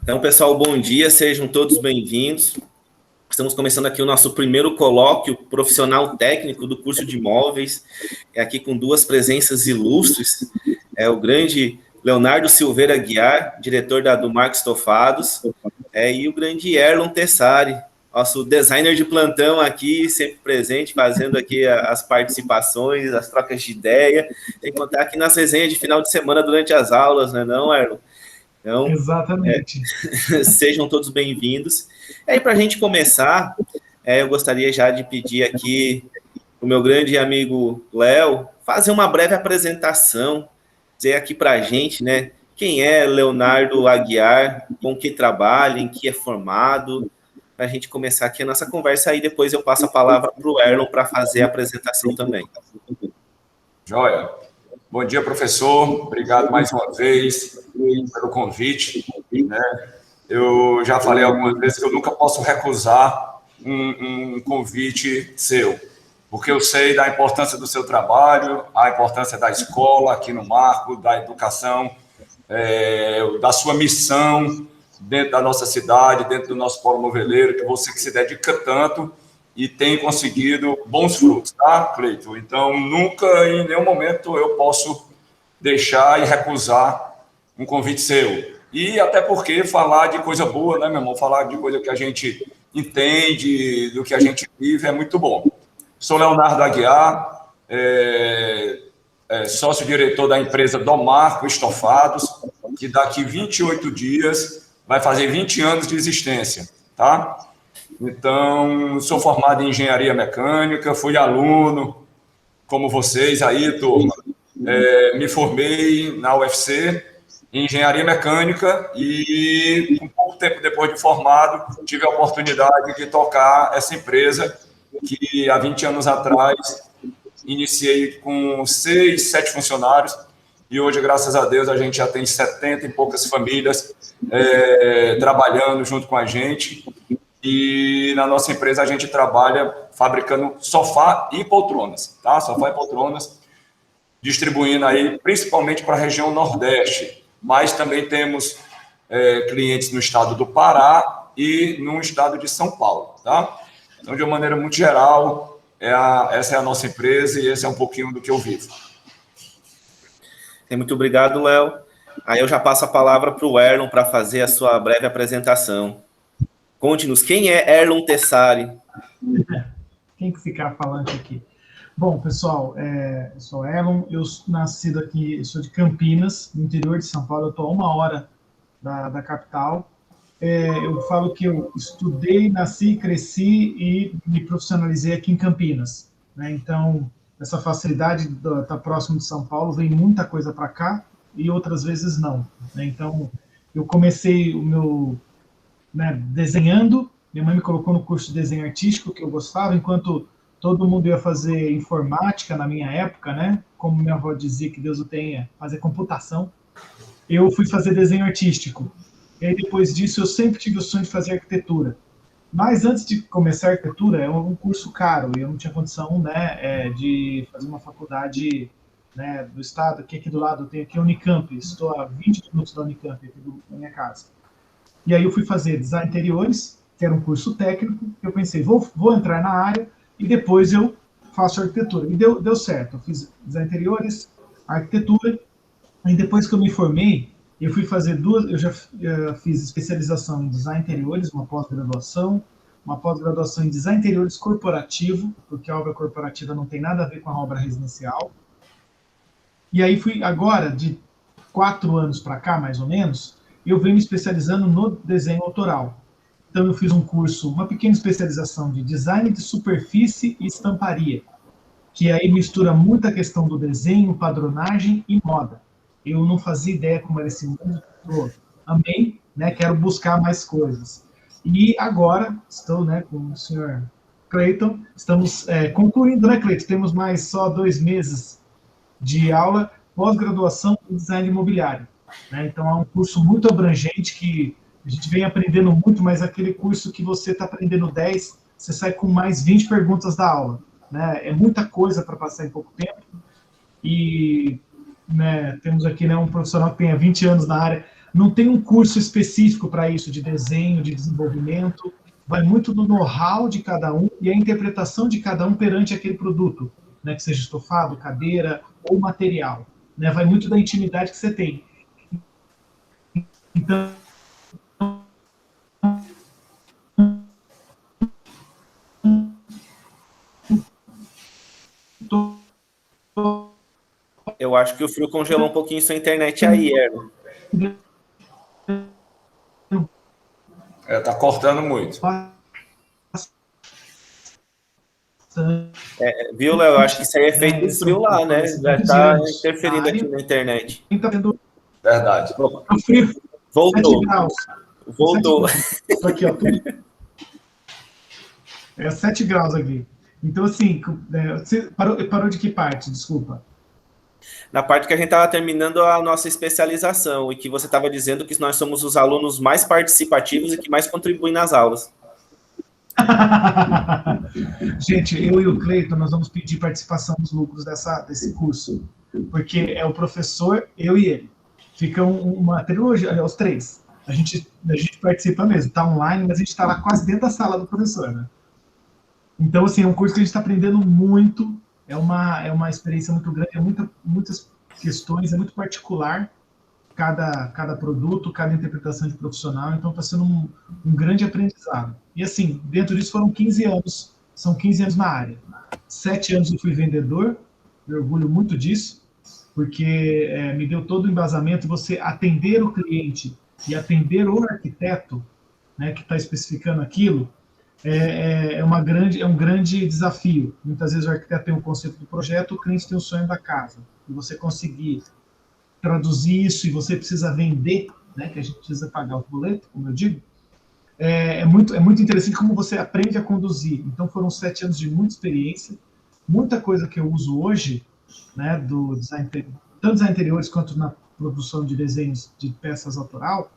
Então, pessoal, bom dia, sejam todos bem-vindos. Estamos começando aqui o nosso primeiro colóquio profissional técnico do curso de imóveis, aqui com duas presenças ilustres, o grande Leonardo Silveira Guiar, diretor do Marco Estofados, e o grande Erlon Tessari, nosso designer de plantão aqui, sempre presente, fazendo aqui as participações, as trocas de ideia, sem contar aqui nas resenhas de final de semana durante as aulas, né não, Erlon? Então, exatamente. Sejam todos bem-vindos. E aí, para a gente começar, eu gostaria já de pedir aqui o meu grande amigo Léo fazer uma breve apresentação, dizer aqui para a gente, né, quem é Leonardo Aguiar, com que trabalha, em que é formado, para a gente começar aqui a nossa conversa, aí depois eu passo a palavra para o Erlon para fazer a apresentação também. Joia. Bom dia, professor. Obrigado mais uma vez pelo convite. Eu já falei algumas vezes que eu nunca posso recusar um convite seu, porque eu sei da importância do seu trabalho, a importância da escola aqui no Marco, da educação, da sua missão dentro da nossa cidade, dentro do nosso polo moveleiro, que você que se dedica tanto e tem conseguido bons frutos, tá, Cleiton? Então, nunca, em nenhum momento, eu posso deixar e recusar um convite seu. E até porque falar de coisa boa, né, meu irmão? Falar de coisa que a gente entende, do que a gente vive, é muito bom. Sou Leonardo Aguiar, sócio-diretor da empresa do Marco Estofados, que daqui 28 dias vai fazer 20 anos de existência, tá? Então, sou formado em engenharia mecânica, fui aluno, como vocês aí, turma. Me formei na UFC em engenharia mecânica e, um pouco tempo depois de formado, tive a oportunidade de tocar essa empresa que, há 20 anos atrás, iniciei com 6, 7 funcionários e hoje, graças a Deus, a gente já tem 70 e poucas famílias trabalhando junto com a gente. E na nossa empresa a gente trabalha fabricando sofá e poltronas, tá? Sofá e poltronas, distribuindo aí principalmente para a região Nordeste, mas também temos clientes no estado do Pará e no estado de São Paulo, tá? Então, de uma maneira muito geral, essa é a nossa empresa e esse é um pouquinho do que eu vivo. Muito obrigado, Léo. Aí eu já passo a palavra para o Erlon para fazer a sua breve apresentação. Conte-nos, quem é Erlon Tessari? Quem que ficar falando aqui? Bom, pessoal, eu sou Erlon, eu nascido aqui, eu sou de Campinas, no interior de São Paulo, eu estou a 1 hora da capital. Eu falo que eu estudei, nasci, cresci e me profissionalizei aqui em Campinas, né? Então, essa facilidade de estar próximo de São Paulo, vem muita coisa para cá e outras vezes não, né? Então, eu comecei o meu... desenhando, minha mãe me colocou no curso de desenho artístico que eu gostava, enquanto todo mundo ia fazer informática na minha época, né? Como minha avó dizia, que Deus o tenha, fazer computação, eu fui fazer desenho artístico. E aí, depois disso, eu sempre tive o sonho de fazer arquitetura. Mas antes de começar a arquitetura, é um curso caro, e eu não tinha condição, né, de fazer uma faculdade, né, do estado, que aqui do lado eu tenho aqui a Unicamp, estou a 20 minutos da Unicamp, aqui da minha casa. E aí eu fui fazer design interiores, que era um curso técnico. Eu pensei, vou entrar na área e depois eu faço arquitetura. E deu certo. Eu fiz design interiores, arquitetura. E depois que eu me formei, eu fui fazer eu já fiz especialização em design interiores, uma pós-graduação em design interiores corporativo, porque a obra corporativa não tem nada a ver com a obra residencial. E aí fui agora, de 4 anos para cá, mais ou menos, eu venho me especializando no desenho autoral. Então, eu fiz um curso, uma pequena especialização de design de superfície e estamparia, que aí mistura muito a questão do desenho, padronagem e moda. Eu não fazia ideia como era esse mundo, amei, né, quero buscar mais coisas. E agora, estou, né, com o senhor Cleiton, estamos concluindo, né, Cleiton? Temos mais só 2 meses de aula, pós-graduação em design imobiliário. Né? Então, é um curso muito abrangente que a gente vem aprendendo muito, mas aquele curso que você está aprendendo 10, você sai com mais 20 perguntas da aula. Né? É muita coisa para passar em pouco tempo. E, né, temos aqui, né, um profissional que tem há 20 anos na área. Não tem um curso específico para isso, de desenho, de desenvolvimento. Vai muito do know-how de cada um e a interpretação de cada um perante aquele produto, né, que seja estofado, cadeira ou material. Né, vai muito da intimidade que você tem. Então, eu acho que o frio congelou um pouquinho sua internet aí, Erlon. Tá cortando muito. Viu, Léo? Eu acho que isso aí é feito do frio lá, né? Já está interferindo aqui na internet. Verdade. Voltou. 7 graus. Voltou. 7 graus. Aqui, ó. 7 graus aqui. Então, assim, você parou de que parte? Desculpa. Na parte que a gente estava terminando a nossa especialização e que você estava dizendo que nós somos os alunos mais participativos e que mais contribuem nas aulas. Gente, eu e o Cleiton, nós vamos pedir participação nos lucros desse curso, porque é o professor, eu e ele. Fica uma trilogia, os três. A gente participa mesmo, está online, mas a gente está lá quase dentro da sala do professor, né? Então, assim, é um curso que a gente está aprendendo muito, é uma experiência muito grande, muitas questões, é muito particular, cada produto, cada interpretação de profissional, então está sendo um grande aprendizado. E assim, dentro disso foram 15 anos, são 15 anos na área. 7 anos eu fui vendedor, me orgulho muito disso, porque me deu todo o embasamento, você atender o cliente e atender o arquiteto, né, que está especificando aquilo, é um grande desafio. Muitas vezes o arquiteto tem um conceito do projeto, o cliente tem o sonho da casa. E você conseguir traduzir isso e você precisa vender, né, que a gente precisa pagar o boleto, como eu digo, é muito interessante como você aprende a conduzir. Então foram 7 anos de muita experiência, muita coisa que eu uso hoje, né, do design, tanto design interiores quanto na produção de desenhos de peças autoral,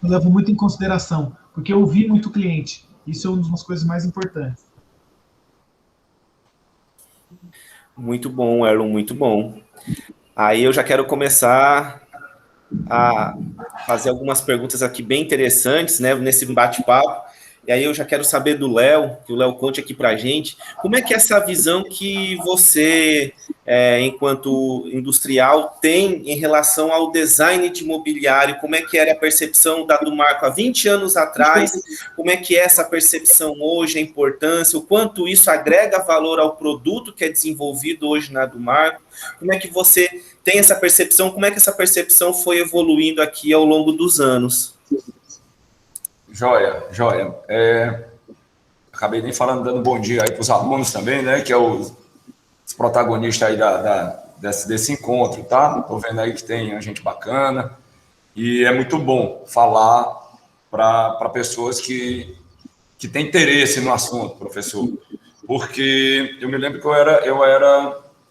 eu levo muito em consideração, porque eu ouvi muito cliente. Isso é uma das coisas mais importantes. Muito bom, Erlon, muito bom. Aí eu já quero começar a fazer algumas perguntas aqui bem interessantes, né, nesse bate-papo. E aí eu já quero saber do Léo, que o Léo conte aqui para a gente, como é que é essa visão que você, enquanto industrial, tem em relação ao design de mobiliário, como é que era a percepção do Marco há 20 anos atrás, como é que é essa percepção hoje, a importância, o quanto isso agrega valor ao produto que é desenvolvido hoje na do Marco, como é que você tem essa percepção, como é que essa percepção foi evoluindo aqui ao longo dos anos? Joia. Acabei nem falando, dando bom dia aí para os alunos também, né? Que é os protagonistas aí desse encontro, tá? Estou vendo aí que tem gente bacana e é muito bom falar para pessoas que têm interesse no assunto, professor. Porque eu me lembro que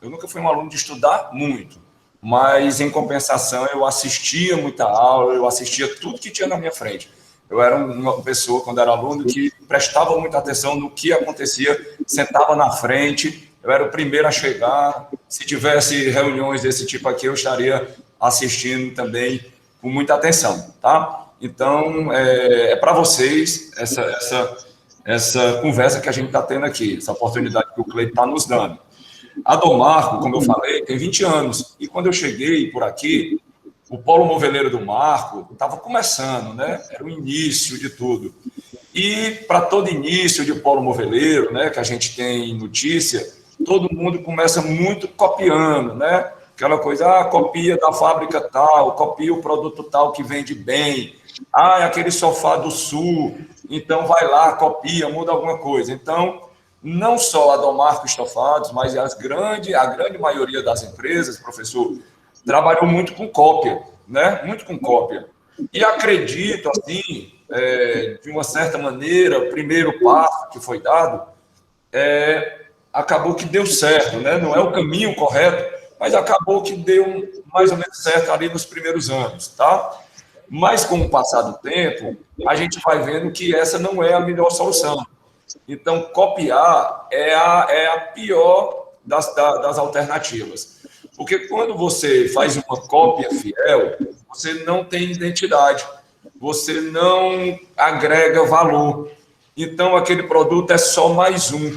eu nunca fui um aluno de estudar muito, mas em compensação eu assistia muita aula, eu assistia tudo que tinha na minha frente. Eu era uma pessoa, quando era aluno, que prestava muita atenção no que acontecia, sentava na frente, eu era o primeiro a chegar. Se tivesse reuniões desse tipo aqui, eu estaria assistindo também com muita atenção, tá? Então, é para vocês essa conversa que a gente está tendo aqui, essa oportunidade que o Cleiton está nos dando. A Dom Marco, como eu falei, tem 20 anos, e quando eu cheguei por aqui, o polo moveleiro do Marco estava começando, né? Era o início de tudo. E para todo início de polo moveleiro, né, que a gente tem notícia, todo mundo começa muito copiando, né? Aquela coisa, copia da fábrica tal, copia o produto tal que vende bem. É aquele sofá do sul, então vai lá, copia, muda alguma coisa. Então, não só a Dom Marco Estofados, mas a grande maioria das empresas, professor, trabalhou muito com cópia, né? Muito com cópia. E acredito, assim, de uma certa maneira, o primeiro passo que foi dado, acabou que deu certo, né? Não é o caminho correto, mas acabou que deu mais ou menos certo ali nos primeiros anos, tá? Mas com o passar do tempo, a gente vai vendo que essa não é a melhor solução. Então, copiar é a pior das alternativas. Porque quando você faz uma cópia fiel, você não tem identidade, você não agrega valor. Então, aquele produto é só mais um.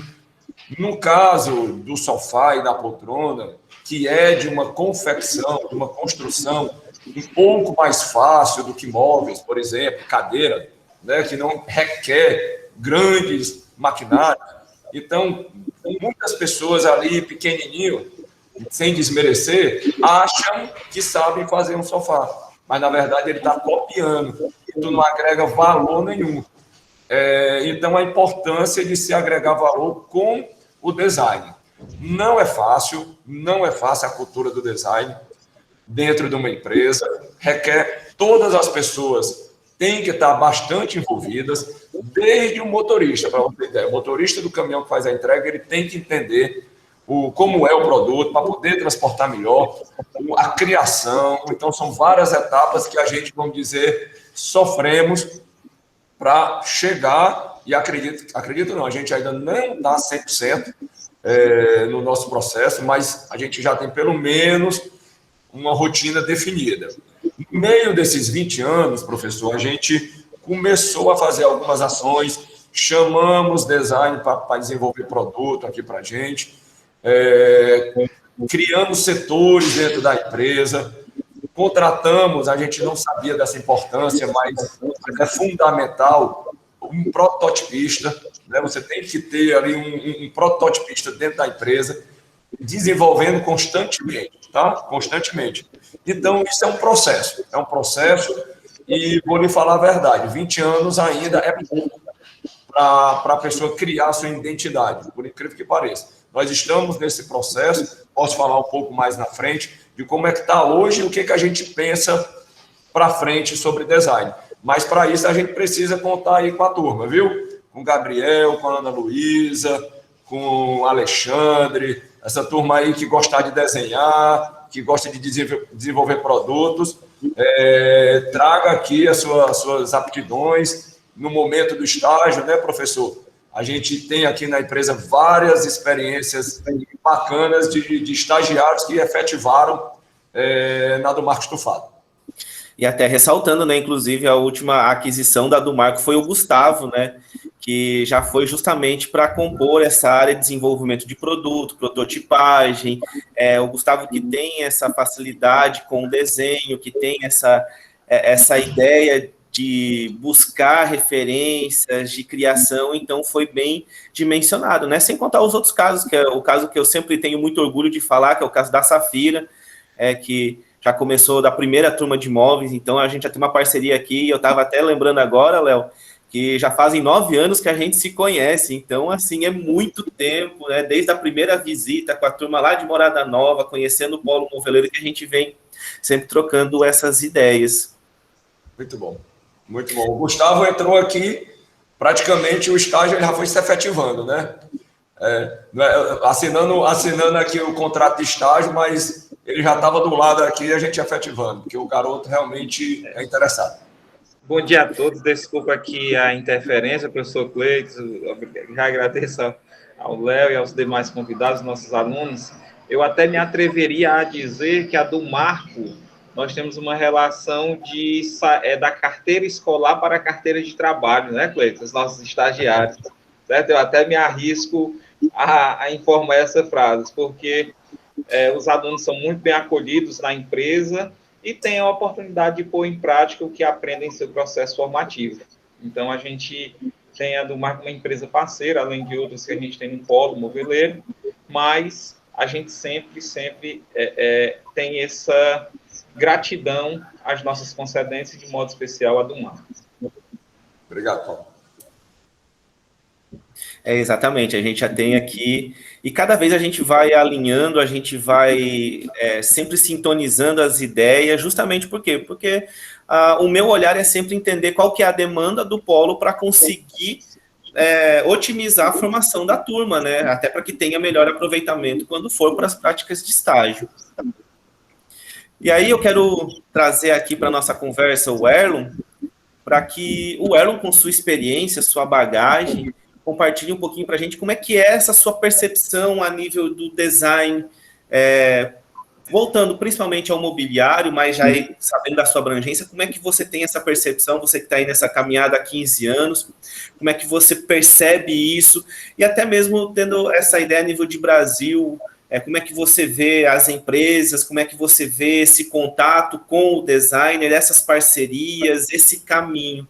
No caso do sofá e da poltrona, que é de uma confecção, de uma construção um pouco mais fácil do que móveis, por exemplo, cadeira, né, que não requer grandes maquinários. Então, muitas pessoas ali, pequenininho, sem desmerecer, acham que sabem fazer um sofá, mas, na verdade, ele está copiando. Tu não agrega valor nenhum. Então, a importância de se agregar valor com o design. Não é fácil a cultura do design dentro de uma empresa, requer todas as pessoas têm que estar bastante envolvidas, desde o motorista, para você ter ideia. O motorista do caminhão que faz a entrega, ele tem que entender como é o produto, para poder transportar melhor, a criação. Então, são várias etapas que a gente, vamos dizer, sofremos para chegar, e acredito não, a gente ainda não está 100% no nosso processo, mas a gente já tem pelo menos uma rotina definida. No meio desses 20 anos, professor, a gente começou a fazer algumas ações, chamamos design para desenvolver produto aqui para a gente, criamos setores dentro da empresa, contratamos, a gente não sabia dessa importância, mas é fundamental, um prototipista, né? Você tem que ter ali um prototipista dentro da empresa, desenvolvendo constantemente, tá? Constantemente. Então, isso é um processo, e vou lhe falar a verdade, 20 anos ainda é pouco para a pessoa criar sua identidade, por incrível que pareça. Nós estamos nesse processo, posso falar um pouco mais na frente, de como é que está hoje e o que a gente pensa para frente sobre design. Mas, para isso, a gente precisa contar aí com a turma, viu? Com o Gabriel, com a Ana Luísa, com o Alexandre, essa turma aí que gosta de desenhar, que gosta de desenvolver produtos, traga aqui as suas aptidões no momento do estágio, né, professor? A gente tem aqui na empresa várias experiências bacanas de estagiários que efetivaram na do Marco Estufado. E até ressaltando, né, inclusive, a última aquisição da do Marco foi o Gustavo, né, que já foi justamente para compor essa área de desenvolvimento de produto, prototipagem. O Gustavo que tem essa facilidade com o desenho, que tem essa ideia de buscar referências de criação, então foi bem dimensionado, né? Sem contar os outros casos, que é o caso que eu sempre tenho muito orgulho de falar, que é o caso da Safira, que já começou da primeira turma de imóveis, então a gente já tem uma parceria aqui, eu estava até lembrando agora, Léo, que já fazem 9 anos que a gente se conhece, então, assim, é muito tempo, né? Desde a primeira visita com a turma lá de Morada Nova, conhecendo o Polo Moveleiro, que a gente vem sempre trocando essas ideias. Muito bom, muito bom. O Gustavo entrou aqui, praticamente o estágio ele já foi se efetivando, né? Assinando aqui o contrato de estágio, mas ele já estava do lado aqui, a gente efetivando, porque o garoto realmente é interessado. Bom dia a todos, desculpa aqui a interferência, professor Cleiton, já agradeço ao Léo e aos demais convidados, nossos alunos. Eu até me atreveria a dizer que a do Marco, nós temos uma relação da carteira escolar para a carteira de trabalho, né, Cleiton? Os nossos estagiários, certo? Eu até me arrisco a informar essa frase, porque os alunos são muito bem acolhidos na empresa e têm a oportunidade de pôr em prática o que aprendem em seu processo formativo. Então, a gente tem a do Marco, uma empresa parceira, além de outras que a gente tem no Polo Moveleiro, mas a gente sempre tem essa gratidão às nossas concedências, de modo especial a do Marco. Obrigado, Paulo. Exatamente, a gente já tem aqui, e cada vez a gente vai alinhando, a gente vai sempre sintonizando as ideias, justamente por quê? Porque o meu olhar é sempre entender qual que é a demanda do polo para conseguir otimizar a formação da turma, né? Até para que tenha melhor aproveitamento quando for para as práticas de estágio. E aí eu quero trazer aqui para a nossa conversa o Erlon, para que o Erlon, com sua experiência, sua bagagem, compartilhe um pouquinho para a gente como é que é essa sua percepção a nível do design, voltando principalmente ao mobiliário, mas já sabendo da sua abrangência, como é que você tem essa percepção, você que está aí nessa caminhada há 15 anos, como é que você percebe isso, e até mesmo tendo essa ideia a nível de Brasil, como é que você vê as empresas, como é que você vê esse contato com o designer, essas parcerias, esse caminho?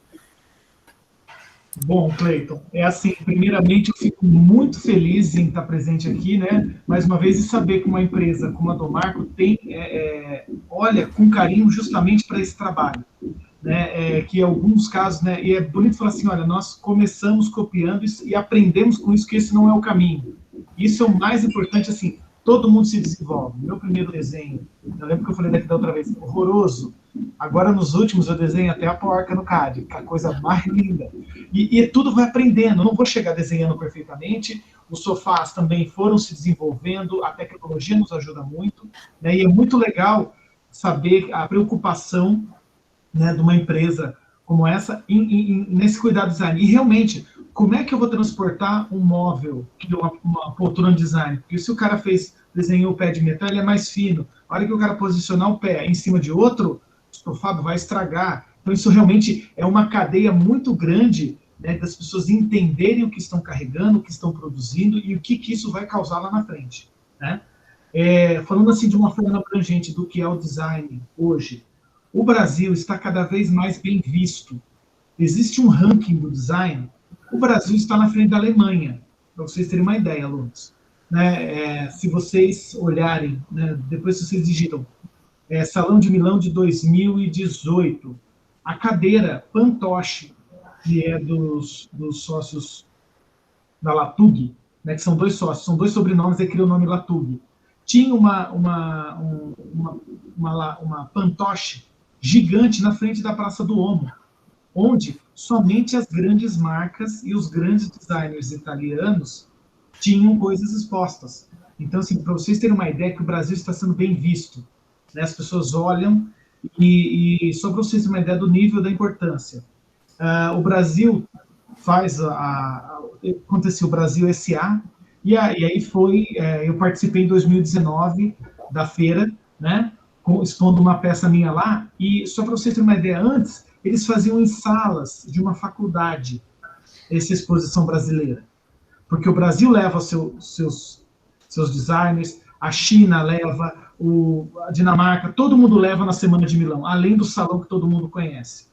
Bom, Cleiton, assim, primeiramente eu fico muito feliz em estar presente aqui, né, mais uma vez, e saber que uma empresa como a Domarco olha com carinho justamente para esse trabalho, né, que em alguns casos, né, e é bonito falar assim, olha, nós começamos copiando isso e aprendemos com isso que esse não é o caminho. Isso é o mais importante, assim, todo mundo se desenvolve. Meu primeiro desenho, eu lembro que eu falei daqui da outra vez, horroroso. Agora, nos últimos, eu desenho até a porca no CAD, que é a coisa mais linda. E tudo vai aprendendo, eu não vou chegar desenhando perfeitamente, os sofás também foram se desenvolvendo, a tecnologia nos ajuda muito, né, e é muito legal saber a preocupação, né, de uma empresa como essa nesse cuidado design. E realmente, como é que eu vou transportar um móvel, uma poltrona de design? Porque se o cara desenhou o pé de metal, ele é mais fino. A hora que o cara posicionar o pé em cima de outro estofado, vai estragar. Então, isso realmente é uma cadeia muito grande, né, das pessoas entenderem o que estão carregando, o que estão produzindo e o que isso vai causar lá na frente, né? Falando assim de uma forma abrangente do que é o design hoje, o Brasil está cada vez mais bem visto. Existe um ranking do design, o Brasil está na frente da Alemanha, para vocês terem uma ideia, alunos. Né? Se vocês olharem, né, depois vocês digitam, Salão de Milão de 2018, a cadeira Pantoche, que é dos sócios da Latug, né, que são dois sócios, são dois sobrenomes, e criou o nome Latug. Tinha uma Pantoche gigante na frente da Praça do Omo, onde somente as grandes marcas e os grandes designers italianos tinham coisas expostas. Então, assim, para vocês terem uma ideia que o Brasil está sendo bem visto, né? As pessoas olham e só para vocês terem uma ideia do nível da importância. O Brasil aconteceu o Brasil S.A., e aí eu participei em 2019 da feira, né, expondo uma peça minha lá, e só para vocês terem uma ideia, antes, eles faziam em salas de uma faculdade essa exposição brasileira, porque o Brasil leva seus designers, a China leva, a Dinamarca, todo mundo leva na Semana de Milão, além do salão que todo mundo conhece.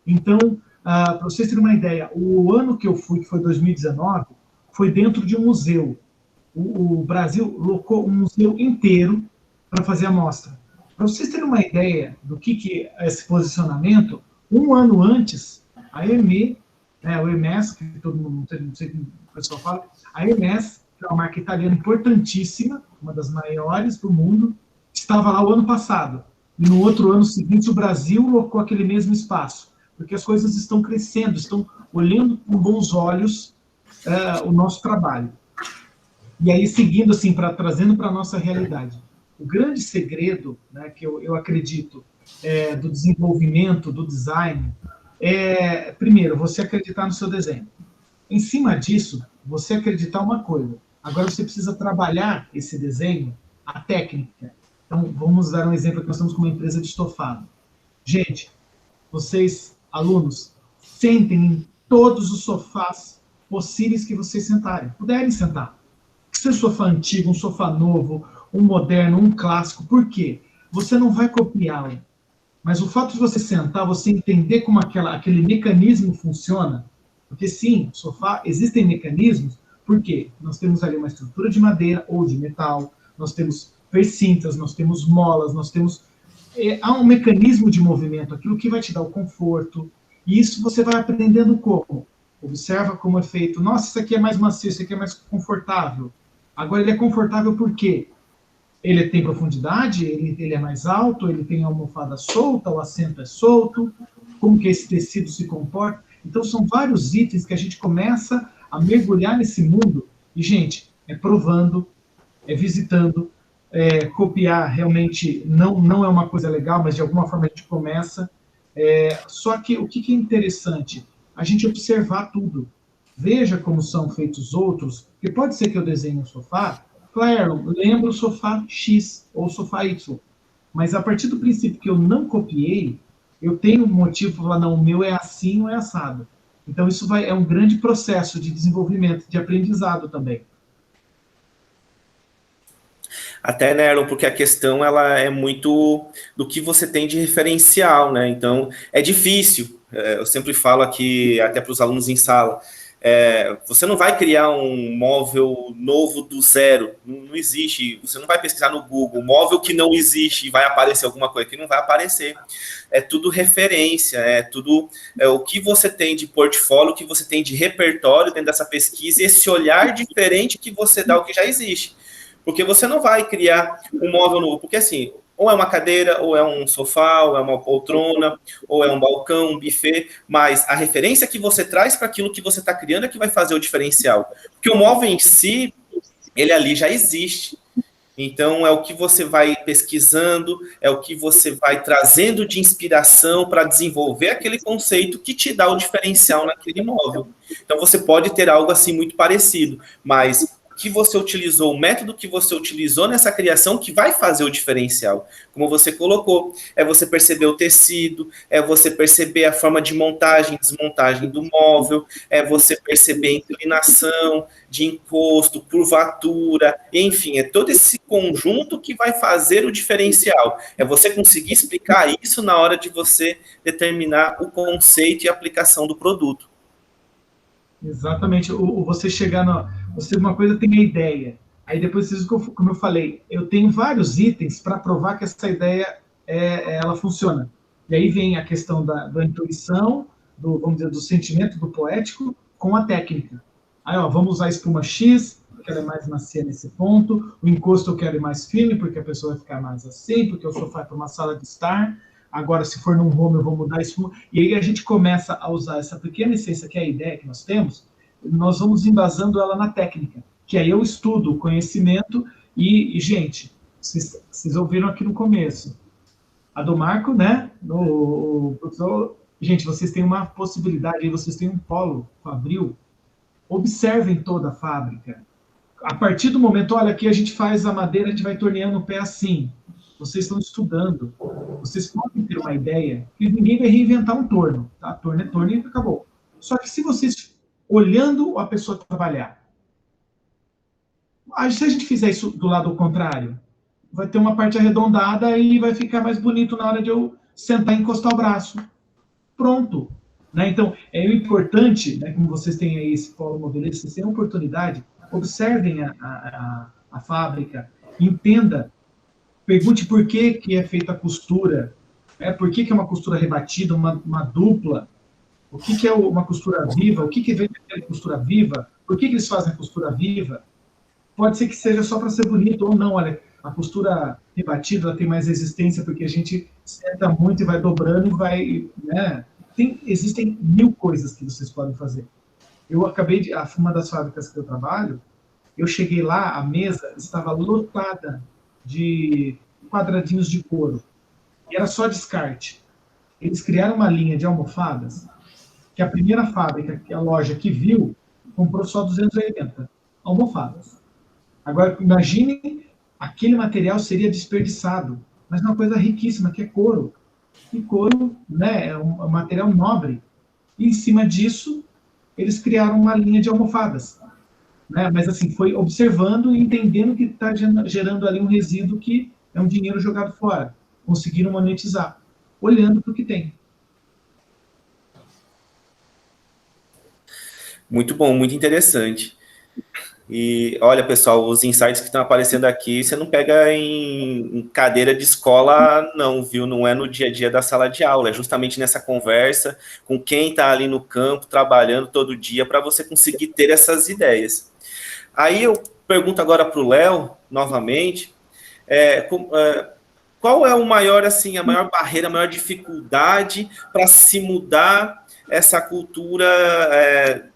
Então, para vocês terem uma ideia, o ano que eu fui, que foi 2019, foi dentro de um museu. O Brasil locou um museu inteiro para fazer a mostra. Para vocês terem uma ideia do que é esse posicionamento, um ano antes, a Hermès, que todo mundo, não sei como o pessoal fala, a Hermès, que é uma marca italiana importantíssima, uma das maiores do mundo, estava lá o ano passado. E no outro ano seguinte, o Brasil locou aquele mesmo espaço, porque as coisas estão crescendo, estão olhando com bons olhos o nosso trabalho. E aí, seguindo assim, trazendo para a nossa realidade, o grande segredo, né, que eu acredito, do desenvolvimento, do design, primeiro, você acreditar no seu desenho. Em cima disso, você acreditar uma coisa. Agora você precisa trabalhar esse desenho, a técnica. Então, vamos dar um exemplo que nós estamos com uma empresa de estofado. Gente, vocês, alunos, sentem em todos os sofás possíveis que vocês puderem sentar. Que seja um sofá antigo, um sofá novo, um moderno, um clássico. Por quê? Você não vai copiá-lo. Mas o fato de você sentar, você entender como aquele mecanismo funciona, porque sim, no sofá existem mecanismos, porque nós temos ali uma estrutura de madeira ou de metal, nós temos percintas, nós temos molas, nós temos... há um mecanismo de movimento, aquilo que vai te dar o conforto, e isso você vai aprendendo como? Observa como é feito. Nossa, isso aqui é mais macio, isso aqui é mais confortável. Agora, ele é confortável por quê? Ele tem profundidade, ele é mais alto, ele tem a almofada solta, o assento é solto, como que esse tecido se comporta. Então, são vários itens que a gente começa a mergulhar nesse mundo, e, gente, provando, visitando, copiar realmente não é uma coisa legal, mas de alguma forma a gente começa. Só que o que é interessante? A gente observar tudo. Veja como são feitos outros, porque pode ser que eu desenhe um sofá Claro, lembra o sofá X ou o sofá Y. Mas a partir do princípio que eu não copiei, eu tenho um motivo para falar, não, o meu é assim ou é assado. Então, isso é um grande processo de desenvolvimento, de aprendizado também. Até, né, Aaron, porque a questão ela é muito do que você tem de referencial, né? Então, é difícil. Eu sempre falo aqui, até para os alunos em sala, você não vai criar um móvel novo do zero, não existe. Você não vai pesquisar no Google, móvel que não existe e vai aparecer alguma coisa que não vai aparecer. É tudo referência, o que você tem de portfólio, o que você tem de repertório dentro dessa pesquisa e esse olhar diferente que você dá ao que já existe. Porque você não vai criar um móvel novo, porque assim, ou é uma cadeira, ou é um sofá, ou é uma poltrona, ou é um balcão, um buffet, mas a referência que você traz para aquilo que você está criando é que vai fazer o diferencial. Porque o móvel em si, ele ali já existe. Então, é o que você vai pesquisando, é o que você vai trazendo de inspiração para desenvolver aquele conceito que te dá o diferencial naquele móvel. Então, você pode ter algo assim muito parecido, mas o que você utilizou, o método que você utilizou nessa criação que vai fazer o diferencial. Como você colocou, é você perceber o tecido, é você perceber a forma de montagem, desmontagem do móvel, é você perceber a inclinação de encosto, curvatura, enfim, é todo esse conjunto que vai fazer o diferencial. É você conseguir explicar isso na hora de você determinar o conceito e a aplicação do produto. Exatamente. Você chegar na. Você, uma coisa tem a ideia. Aí depois, como eu falei, eu tenho vários itens para provar que essa ideia ela funciona. E aí vem a questão da intuição, vamos dizer, do sentimento, do poético, com a técnica. Aí, ó, vamos usar a espuma X, porque ela é mais macia nesse ponto. O encosto eu quero ir mais firme, porque a pessoa vai ficar mais assim, porque o sofá é para uma sala de estar. Agora, se for num home, eu vou mudar isso. E aí a gente começa a usar essa pequena essência, que é a ideia que nós temos, nós vamos embasando ela na técnica, que aí eu estudo o conhecimento gente, vocês ouviram aqui no começo, a do Marco, né? Gente, vocês têm uma possibilidade, vocês têm um polo fabril, observem toda a fábrica. A partir do momento, olha, aqui a gente faz a madeira, a gente vai torneando o pé assim. Vocês estão estudando, vocês podem ter uma ideia que ninguém vai reinventar um torno, tá? Torno é torno e acabou. Só que se vocês, olhando a pessoa trabalhar, se a gente fizer isso do lado contrário, vai ter uma parte arredondada e vai ficar mais bonito na hora de eu sentar e encostar o braço. Pronto. Né? Então, é importante, né, como vocês têm aí esse polo modelista, vocês têm a oportunidade, observem a fábrica, entenda, pergunte por que é feita a costura, por que é uma costura rebatida, uma dupla, o que é uma costura viva, o que vem da costura viva, por que eles fazem a costura viva. Pode ser que seja só para ser bonito ou não, olha, a costura rebatida ela tem mais resistência porque a gente senta muito e vai dobrando e vai, né? Existem 1000 coisas que vocês podem fazer. Eu acabei de, uma das fábricas que eu trabalho, eu cheguei lá, a mesa estava lotada de quadradinhos de couro. E era só descarte. Eles criaram uma linha de almofadas que a primeira fábrica, que a loja que viu, comprou só 280 almofadas. Agora, imaginem, aquele material seria desperdiçado, mas é uma coisa riquíssima, que é couro. E couro, né, é um material nobre. E em cima disso, eles criaram uma linha de almofadas. Né? Mas assim, foi observando e entendendo que está gerando ali um resíduo que é um dinheiro jogado fora. Conseguiram monetizar, olhando para o que tem. Muito bom, muito interessante. E olha, pessoal, os insights que estão aparecendo aqui, você não pega em cadeira de escola, não, viu? Não é no dia a dia da sala de aula, é justamente nessa conversa com quem está ali no campo, trabalhando todo dia, para você conseguir ter essas ideias. Aí eu pergunto agora para o Léo, novamente, qual é o maior, assim, a maior barreira, a maior dificuldade para se mudar essa cultura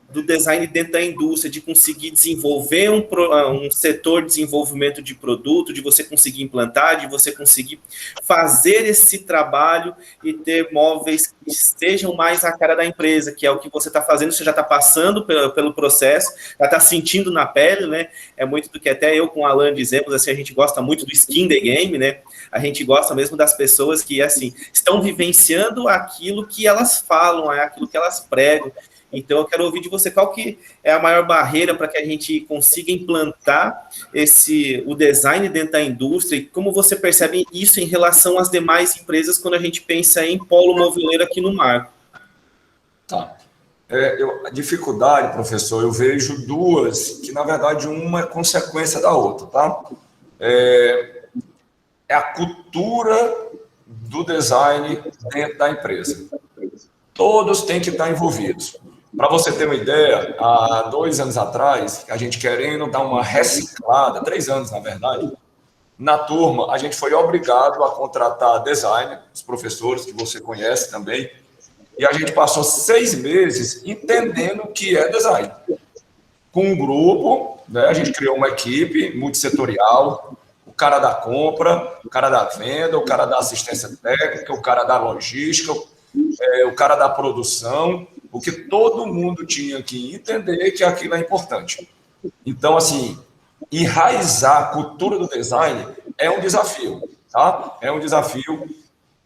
do design dentro da indústria, de conseguir desenvolver um setor de desenvolvimento de produto, de você conseguir implantar, de você conseguir fazer esse trabalho e ter móveis que estejam mais a cara da empresa, que é o que você está fazendo, você já está passando pelo processo, já está sentindo na pele, né? É muito do que até eu com o Alan dizemos, assim, a gente gosta muito do skin the game, né? A gente gosta mesmo das pessoas que, assim, estão vivenciando aquilo que elas falam, aquilo que elas pregam. Então, eu quero ouvir de você qual que é a maior barreira para que a gente consiga implantar o design dentro da indústria e como você percebe isso em relação às demais empresas quando a gente pensa em polo moveleiro aqui no Marco. Tá. A dificuldade, professor, eu vejo duas, que na verdade uma é consequência da outra, tá? É a cultura do design dentro da empresa. Todos têm que estar envolvidos. Para você ter uma ideia, há 2 anos atrás, a gente querendo dar uma reciclada, 3 anos na verdade, na turma, a gente foi obrigado a contratar designer, os professores que você conhece também, e a gente passou 6 meses entendendo o que é design. Com um grupo, né, a gente criou uma equipe multissetorial, o cara da compra, o cara da venda, o cara da assistência técnica, o cara da logística, o cara da produção, porque todo mundo tinha que entender que aquilo é importante. Então, assim, enraizar a cultura do design é um desafio, tá? É um desafio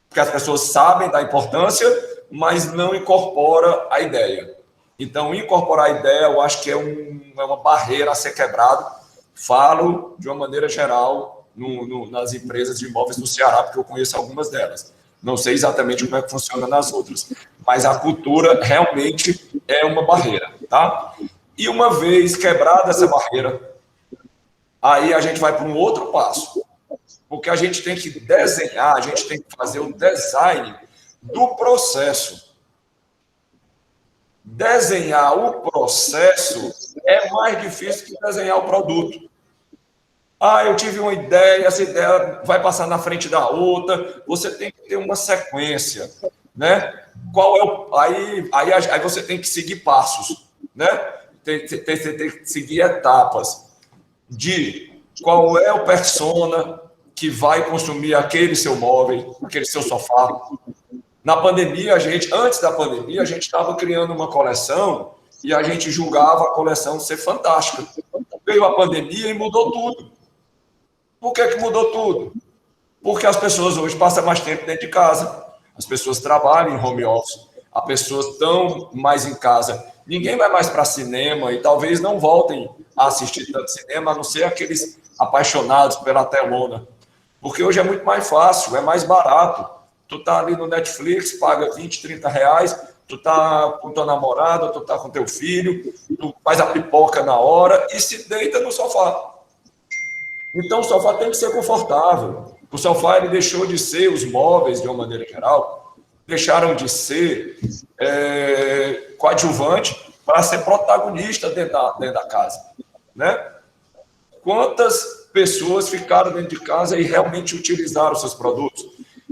porque as pessoas sabem da importância, mas não incorpora a ideia. Então, incorporar a ideia, eu acho que é uma barreira a ser quebrada. Falo de uma maneira geral nas empresas de imóveis do Ceará, porque eu conheço algumas delas. Não sei exatamente como é que funciona nas outras, mas a cultura realmente é uma barreira, tá? E uma vez quebrada essa barreira, aí a gente vai para um outro passo, porque a gente tem que desenhar, a gente tem que fazer o design do processo. Desenhar o processo é mais difícil que desenhar o produto. Eu tive uma ideia, essa ideia vai passar na frente da outra, você tem que ter uma sequência, né? Aí você tem que seguir passos, né? Tem que seguir etapas de qual é o persona que vai consumir aquele seu móvel, aquele seu sofá. Na pandemia, antes da pandemia, a gente estava criando uma coleção e a gente julgava a coleção ser fantástica. Veio a pandemia e mudou tudo. Por que mudou tudo? Porque as pessoas hoje passam mais tempo dentro de casa, as pessoas trabalham em home office, as pessoas estão mais em casa. Ninguém vai mais para cinema e talvez não voltem a assistir tanto cinema, a não ser aqueles apaixonados pela telona. Porque hoje é muito mais fácil, é mais barato. Tu tá ali no Netflix, paga 20, 30 reais, tu tá com tua namorada, tu tá com teu filho, tu faz a pipoca na hora e se deita no sofá. Então, o sofá tem que ser confortável. O sofá ele deixou de ser, os móveis, de uma maneira geral, deixaram de ser coadjuvante para ser protagonista dentro da casa. Né? Quantas pessoas ficaram dentro de casa e realmente utilizaram seus produtos?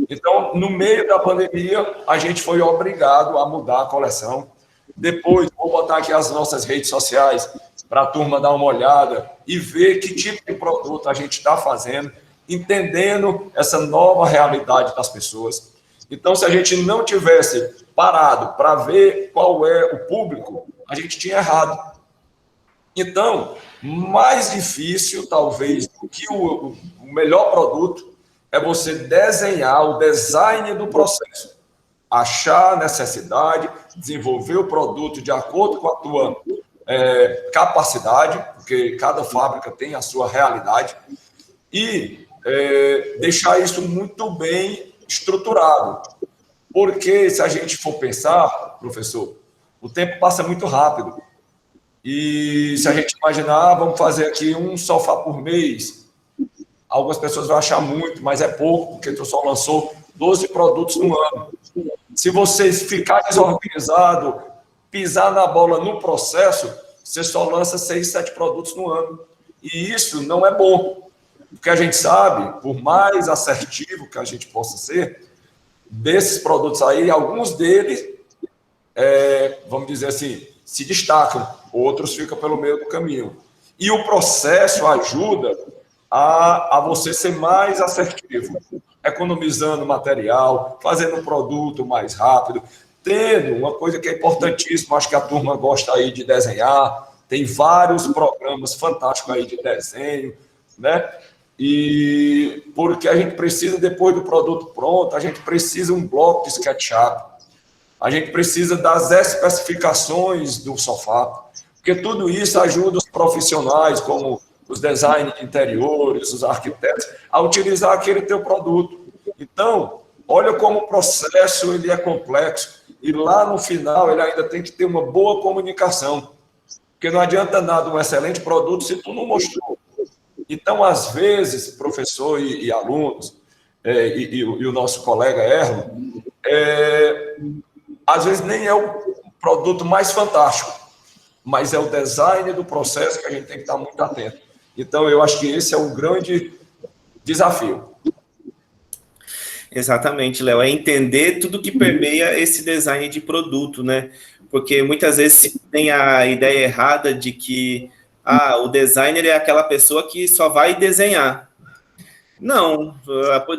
Então, no meio da pandemia, a gente foi obrigado a mudar a coleção. Depois, vou botar aqui as nossas redes sociais para a turma dar uma olhada e ver que tipo de produto a gente está fazendo, entendendo essa nova realidade das pessoas. Então, se a gente não tivesse parado para ver qual é o público, a gente tinha errado. Então, mais difícil, talvez, do que o melhor produto é você desenhar o design do processo. Achar a necessidade, desenvolver o produto de acordo com a tua capacidade, porque cada fábrica tem a sua realidade, e deixar isso muito bem estruturado. Porque se a gente for pensar, professor, o tempo passa muito rápido. E se a gente imaginar, vamos fazer aqui um sofá por mês, algumas pessoas vão achar muito, mas é pouco, porque tu só lançou 12 produtos no ano. Se você ficar desorganizado, pisar na bola no processo, você só lança 6, 7 produtos no ano. E isso não é bom. Porque a gente sabe, por mais assertivo que a gente possa ser, desses produtos aí, alguns deles, vamos dizer assim, se destacam, outros ficam pelo meio do caminho. E o processo ajuda a você ser mais assertivo, economizando material, fazendo um produto mais rápido, tendo uma coisa que é importantíssima, acho que a turma gosta aí de desenhar, tem vários programas fantásticos aí de desenho, né? E porque a gente precisa, depois do produto pronto, a gente precisa um bloco de SketchUp, a gente precisa das especificações do sofá, porque tudo isso ajuda os profissionais, como os designers de interiores, os arquitetos, a utilizar aquele teu produto. Então, olha como o processo ele é complexo, e lá no final ele ainda tem que ter uma boa comunicação, porque não adianta nada um excelente produto se tu não mostrou. Então, às vezes, professor e alunos, e o nosso colega Erlo, às vezes nem é o produto mais fantástico, mas é o design do processo que a gente tem que estar muito atento. Então, eu acho que esse é um grande desafio. Exatamente, Léo. É entender tudo que permeia esse design de produto, né? Porque muitas vezes se tem a ideia errada de que o designer é aquela pessoa que só vai desenhar. Não,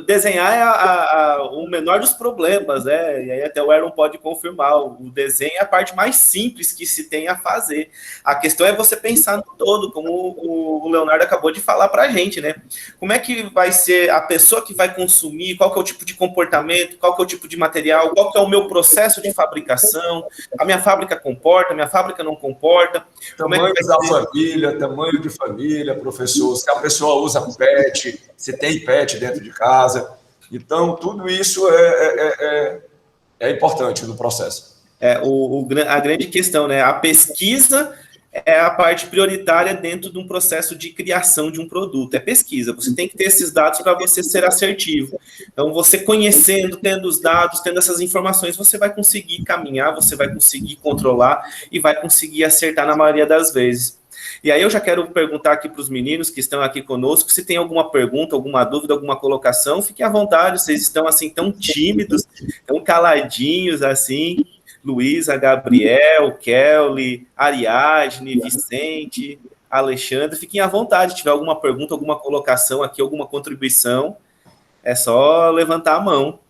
desenhar é o menor dos problemas, né? E aí até o Aaron pode confirmar, o desenho é a parte mais simples que se tem a fazer. A questão é você pensar no todo, como o Leonardo acabou de falar para a gente, né? Como é que vai ser a pessoa que vai consumir, qual que é o tipo de comportamento, qual que é o tipo de material, qual que é o meu processo de fabricação, a minha fábrica comporta, a minha fábrica não comporta. Tamanho da família, tamanho de família, professor, se a pessoa usa PET, se tem pet dentro de casa. Então, tudo isso é importante no processo. A grande questão, né? A pesquisa é a parte prioritária dentro de um processo de criação de um produto. É pesquisa. Você tem que ter esses dados para você ser assertivo. Então, você conhecendo, tendo os dados, tendo essas informações, você vai conseguir caminhar, você vai conseguir controlar e vai conseguir acertar na maioria das vezes. E aí eu já quero perguntar aqui para os meninos que estão aqui conosco, se tem alguma pergunta, alguma dúvida, alguma colocação, fiquem à vontade, vocês estão assim tão tímidos, tão caladinhos assim, Luísa, Gabriel, Kelly, Ariadne, Vicente, Alexandre, fiquem à vontade, se tiver alguma pergunta, alguma colocação aqui, alguma contribuição, é só levantar a mão.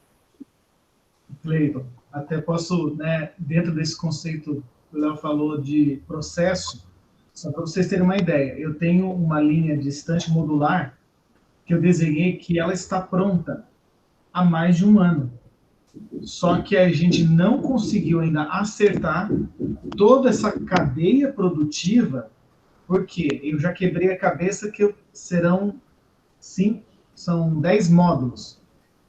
Cleiton, até posso, né, dentro desse conceito que o Léo falou de processo, só para vocês terem uma ideia, eu tenho uma linha de estante modular que eu desenhei que ela está pronta há mais de 1 ano. Só que a gente não conseguiu ainda acertar toda essa cadeia produtiva, porque eu já quebrei a cabeça que são 10 módulos.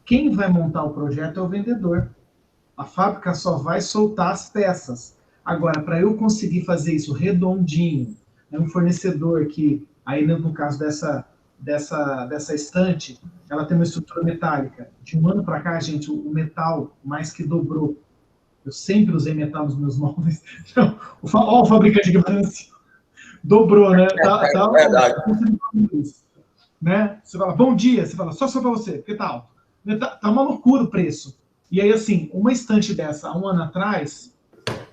Quem vai montar o projeto é o vendedor. A fábrica só vai soltar as peças. Agora, para eu conseguir fazer isso redondinho, é um fornecedor que, aí no caso dessa estante, ela tem uma estrutura metálica. De 1 ano para cá, gente, o metal mais que dobrou. Eu sempre usei metal nos meus móveis. Então, o fabricante de ganância dobrou, né? É verdade. Né? Você fala, bom dia, você fala, só para você, que tal? Tá uma loucura o preço. E aí, assim, uma estante dessa, há 1 ano atrás,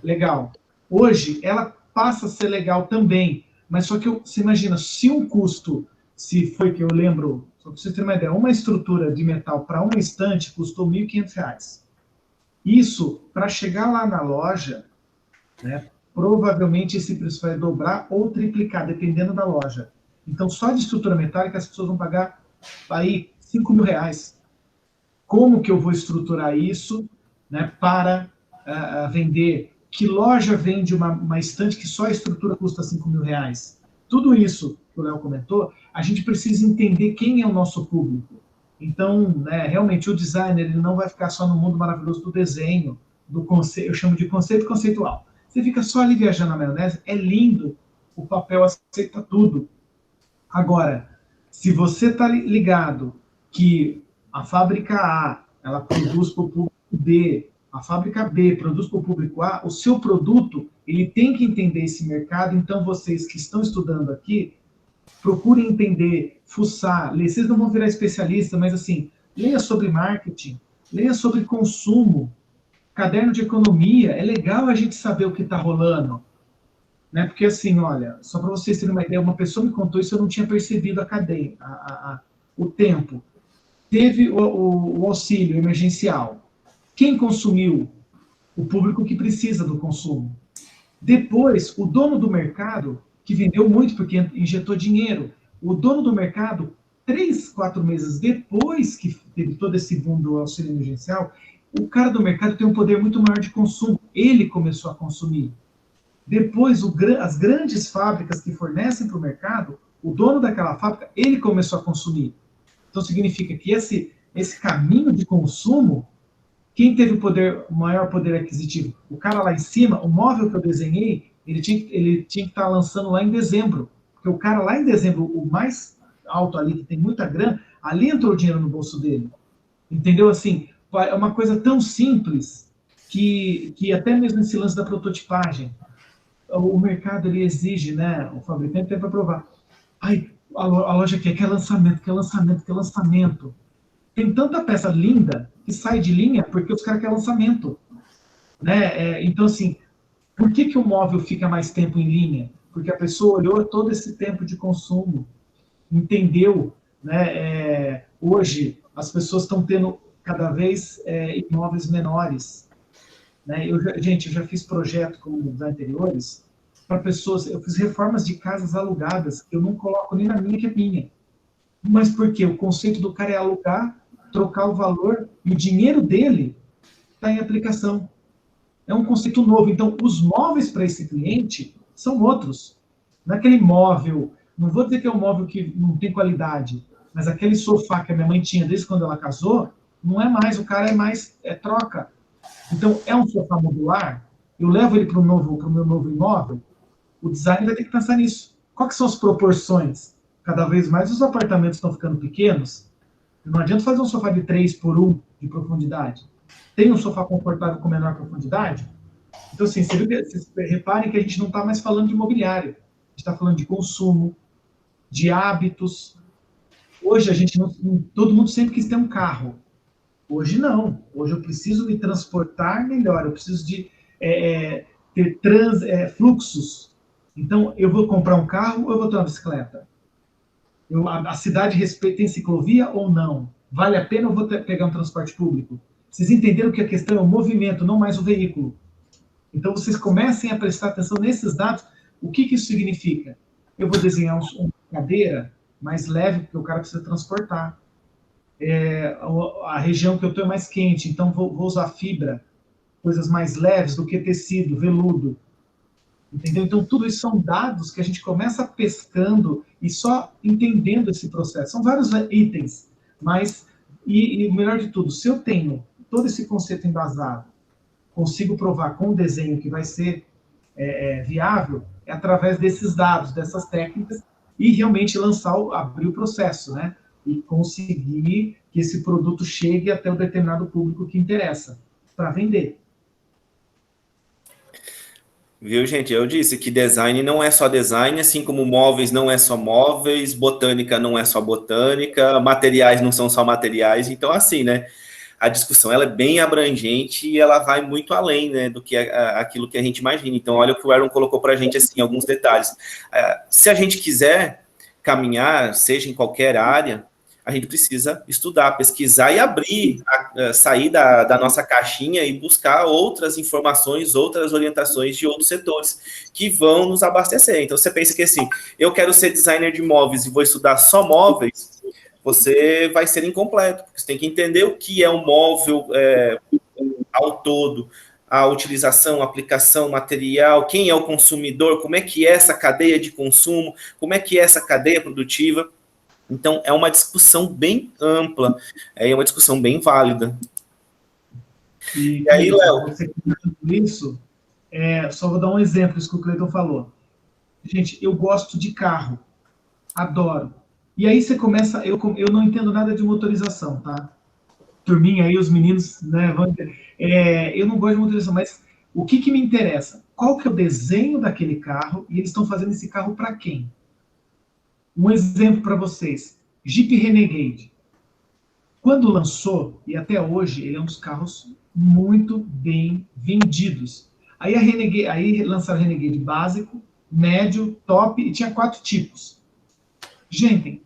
legal. Hoje, ela passa a ser legal também, mas só que você imagina, se um custo, se foi que eu lembro, só para você ter uma ideia, uma estrutura de metal para uma estante custou R$ 1.500. Isso, para chegar lá na loja, né, provavelmente esse preço vai dobrar ou triplicar, dependendo da loja. Então, só de estrutura metálica, as pessoas vão pagar aí R$5.000. Como que eu vou estruturar isso, né, para vender? Que loja vende uma estante que só a estrutura custa R$5.000? Tudo isso que o Léo comentou, a gente precisa entender quem é o nosso público. Então, né, realmente, o designer ele não vai ficar só no mundo maravilhoso do desenho, do conceito, eu chamo de conceito conceitual. Você fica só ali viajando na maionese, é lindo, o papel aceita tudo. Agora, se você está ligado que a fábrica A, ela produz para o público B, a fábrica B produz para o público A, o seu produto, ele tem que entender esse mercado, então vocês que estão estudando aqui, procurem entender, fuçar, ler. Vocês não vão virar especialistas, mas assim, leia sobre marketing, leia sobre consumo, caderno de economia, é legal a gente saber o que está rolando. né? Porque assim, olha, só para vocês terem uma ideia, uma pessoa me contou isso, eu não tinha percebido a cadeia, o tempo. Teve o auxílio emergencial. Quem consumiu? O público que precisa do consumo. Depois, o dono do mercado, que vendeu muito porque injetou dinheiro, o dono do mercado, 3, 4 meses depois que teve todo esse boom do auxílio emergencial, o cara do mercado tem um poder muito maior de consumo. Ele começou a consumir. Depois, as grandes fábricas que fornecem para o mercado, o dono daquela fábrica, ele começou a consumir. Então, significa que esse caminho de consumo, quem teve o maior poder aquisitivo? O cara lá em cima, o móvel que eu desenhei, ele tinha que estar lançando lá em dezembro. Porque o cara lá em dezembro, o mais alto ali, que tem muita grana, ali entrou o dinheiro no bolso dele. Entendeu? Assim, é uma coisa tão simples que até mesmo esse lance da prototipagem, o mercado ele exige, né? O fabricante tem para provar. Ai, a loja quer lançamento, quer lançamento, quer lançamento. Tem tanta peça linda que sai de linha porque os caras querem lançamento. Né? Então, assim, por que o móvel fica mais tempo em linha? Porque a pessoa olhou todo esse tempo de consumo, entendeu, né? Hoje, as pessoas estão tendo cada vez imóveis menores. Né? Eu já fiz projeto como os anteriores para pessoas, eu fiz reformas de casas alugadas, eu não coloco nem na minha que é minha. Mas por quê? O conceito do cara é alugar, trocar o valor, e o dinheiro dele está em aplicação. É um conceito novo. Então, os móveis para esse cliente são outros. Não é aquele móvel, não vou dizer que é um móvel que não tem qualidade, mas aquele sofá que a minha mãe tinha desde quando ela casou, não é mais, o cara é mais troca. Então, é um sofá modular, eu levo ele para o meu novo imóvel, o design vai ter que pensar nisso. Quais são as proporções? Cada vez mais os apartamentos estão ficando pequenos, não adianta fazer um sofá de 3x1 de profundidade. Tem um sofá confortável com menor profundidade? Então, assim, vocês reparem que a gente não está mais falando de imobiliário. A gente está falando de consumo, de hábitos. Hoje, todo mundo sempre quis ter um carro. Hoje, não. Hoje, eu preciso me transportar melhor. Eu preciso de ter fluxos. Então, eu vou comprar um carro ou eu vou ter uma bicicleta? A cidade tem ciclovia ou não? Vale a pena ou vou pegar um transporte público? Vocês entenderam que a questão é o movimento, não mais o veículo. Então, vocês comecem a prestar atenção nesses dados. O que isso significa? Eu vou desenhar uma cadeira mais leve, porque o cara precisa transportar. A região que eu estou é mais quente, então vou usar fibra, coisas mais leves do que tecido, veludo. Entendeu? Então, tudo isso são dados que a gente começa pescando e só entendendo esse processo. São vários itens, mas, e o melhor de tudo, se eu tenho todo esse conceito embasado, consigo provar com um desenho que vai ser viável, é através desses dados, dessas técnicas, e realmente abrir o processo, né? E conseguir que esse produto chegue até o determinado público que interessa, para vender. Viu, gente? Eu disse que design não é só design, assim como móveis não é só móveis, botânica não é só botânica, materiais não são só materiais. Então, assim, né? A discussão ela é bem abrangente e ela vai muito além, né, do que aquilo que a gente imagina. Então, olha o que o Aaron colocou para a gente, assim, alguns detalhes. Se a gente quiser caminhar, seja em qualquer área, a gente precisa estudar, pesquisar e abrir, sair da nossa caixinha e buscar outras informações, outras orientações de outros setores que vão nos abastecer. Então, você pensa que, assim, eu quero ser designer de móveis e vou estudar só móveis, você vai ser incompleto, porque você tem que entender o que é um móvel ao todo, a utilização, a aplicação, material, quem é o consumidor, como é que é essa cadeia de consumo, como é que é essa cadeia produtiva. Então, é uma discussão bem ampla, é uma discussão bem válida. E aí, Léo? Isso, só vou dar um exemplo, isso que o Cleiton falou. Gente, eu gosto de carro, adoro. E aí você começa, eu não entendo nada de motorização, tá? Turminha aí, os meninos, né? Eu não gosto de motorização, mas o que me interessa? Qual que é o desenho daquele carro e eles estão fazendo esse carro para quem? Um exemplo para vocês, Jeep Renegade. Quando lançou, e até hoje, ele é um dos carros muito bem vendidos. Aí lançaram o Renegade básico, médio, top, e tinha 4 tipos. Gente,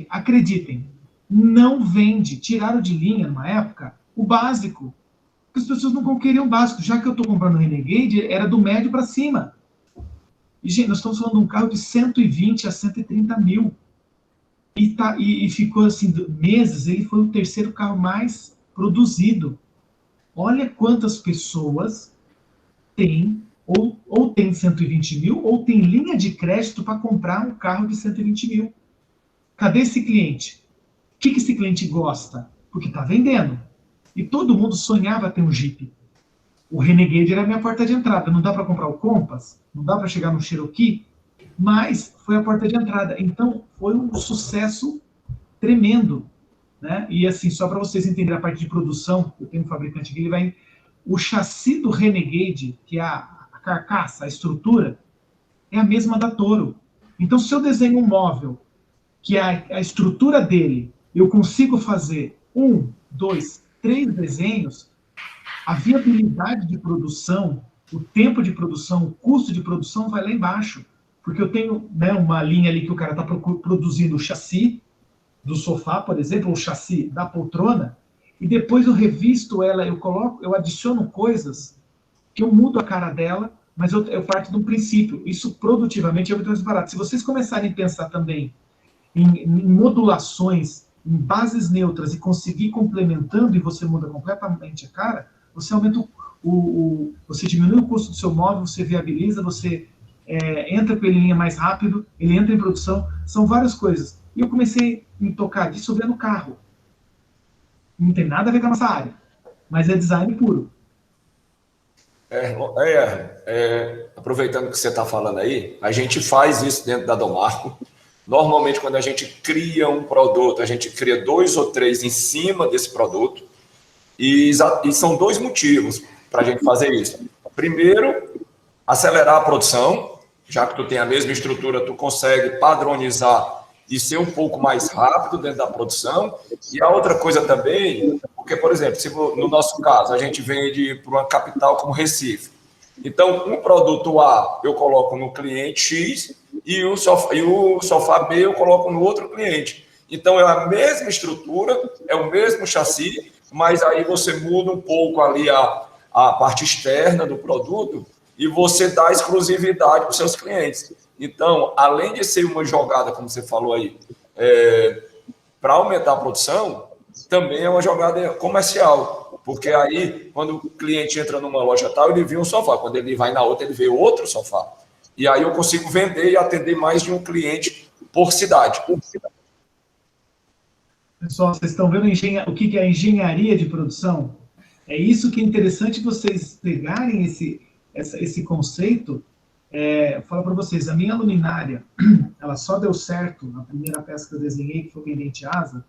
acreditem, não vende, tiraram de linha, numa época, o básico. Porque as pessoas não queriam o básico. Já que eu estou comprando o Renegade, era do médio para cima. E, gente, nós estamos falando de um carro de 120 a 130 mil. E ficou assim, meses, ele foi o terceiro carro mais produzido. Olha quantas pessoas têm, ou tem 120 mil, ou tem linha de crédito para comprar um carro de 120 mil. Cadê esse cliente? O que esse cliente gosta? Porque está vendendo. E todo mundo sonhava ter um Jeep. O Renegade era a minha porta de entrada. Não dá para comprar o Compass, não dá para chegar no Cherokee, mas foi a porta de entrada. Então, foi um sucesso tremendo, né? E assim, só para vocês entenderem a parte de produção, eu tenho um fabricante aqui, o chassi do Renegade, que é a carcaça, a estrutura, é a mesma da Toro. Então, se eu desenho um móvel, que a estrutura dele, eu consigo fazer 1, 2, 3 desenhos, a viabilidade de produção, o tempo de produção, o custo de produção vai lá embaixo. Porque eu tenho, né, uma linha ali que o cara está produzindo o chassi do sofá, por exemplo, o chassi da poltrona, e depois eu revisto ela, eu adiciono coisas que eu mudo a cara dela, mas eu parto de um princípio. Isso produtivamente é muito mais barato. Se vocês começarem a pensar também em modulações, em bases neutras e conseguir ir complementando e você muda completamente a cara, você aumenta você diminui o custo do seu móvel, você viabiliza, você entra com ele em linha mais rápido, ele entra em produção, são várias coisas. E eu comecei a me tocar disso vendo carro. Não tem nada a ver com a nossa área, mas é design puro. Aproveitando que você está falando aí, a gente faz isso dentro da Domarco. Normalmente, quando a gente cria um produto, a gente cria 2 ou 3 em cima desse produto, e são 2 motivos para a gente fazer isso. Primeiro, acelerar a produção, já que tu tem a mesma estrutura, tu consegue padronizar e ser um pouco mais rápido dentro da produção. E a outra coisa também, porque, por exemplo, se no nosso caso, a gente vende para uma capital como Recife. Então, um produto A eu coloco no cliente X e o sofá B eu coloco no outro cliente. Então, é a mesma estrutura, é o mesmo chassi, mas aí você muda um pouco ali a parte externa do produto e você dá exclusividade para os seus clientes. Então, além de ser uma jogada, como você falou aí, para aumentar a produção, também é uma jogada comercial, porque aí, quando o cliente entra numa loja tal, ele vê um sofá, quando ele vai na outra, ele vê outro sofá. E aí eu consigo vender e atender mais de um cliente por cidade. Pessoal, vocês estão vendo o que é a engenharia de produção? É isso que é interessante vocês pegarem esse conceito. Falo para vocês, a minha luminária, ela só deu certo na primeira peça que eu desenhei, que foi o pendente asa,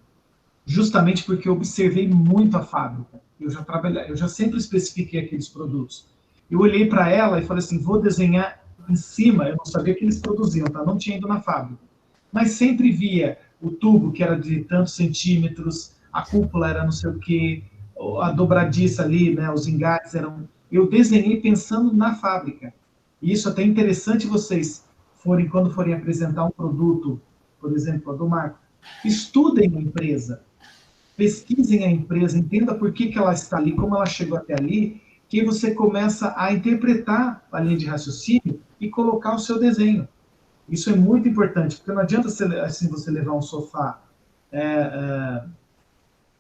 justamente porque eu observei muito a fábrica. Eu já sempre especifiquei aqueles produtos. Eu olhei para ela e falei assim, vou desenhar em cima. Eu não sabia que eles produziam, tá? Não tinha ido na fábrica. Mas sempre via o tubo, que era de tantos centímetros, a cúpula era não sei o quê, a dobradiça ali, né, os engates eram... Eu desenhei pensando na fábrica. E isso até é interessante vocês quando forem apresentar um produto, por exemplo, a Domarco, estudem a empresa, pesquisem a empresa, entenda por que ela está ali, como ela chegou até ali, que aí você começa a interpretar a linha de raciocínio e colocar o seu desenho. Isso é muito importante, porque não adianta você levar um sofá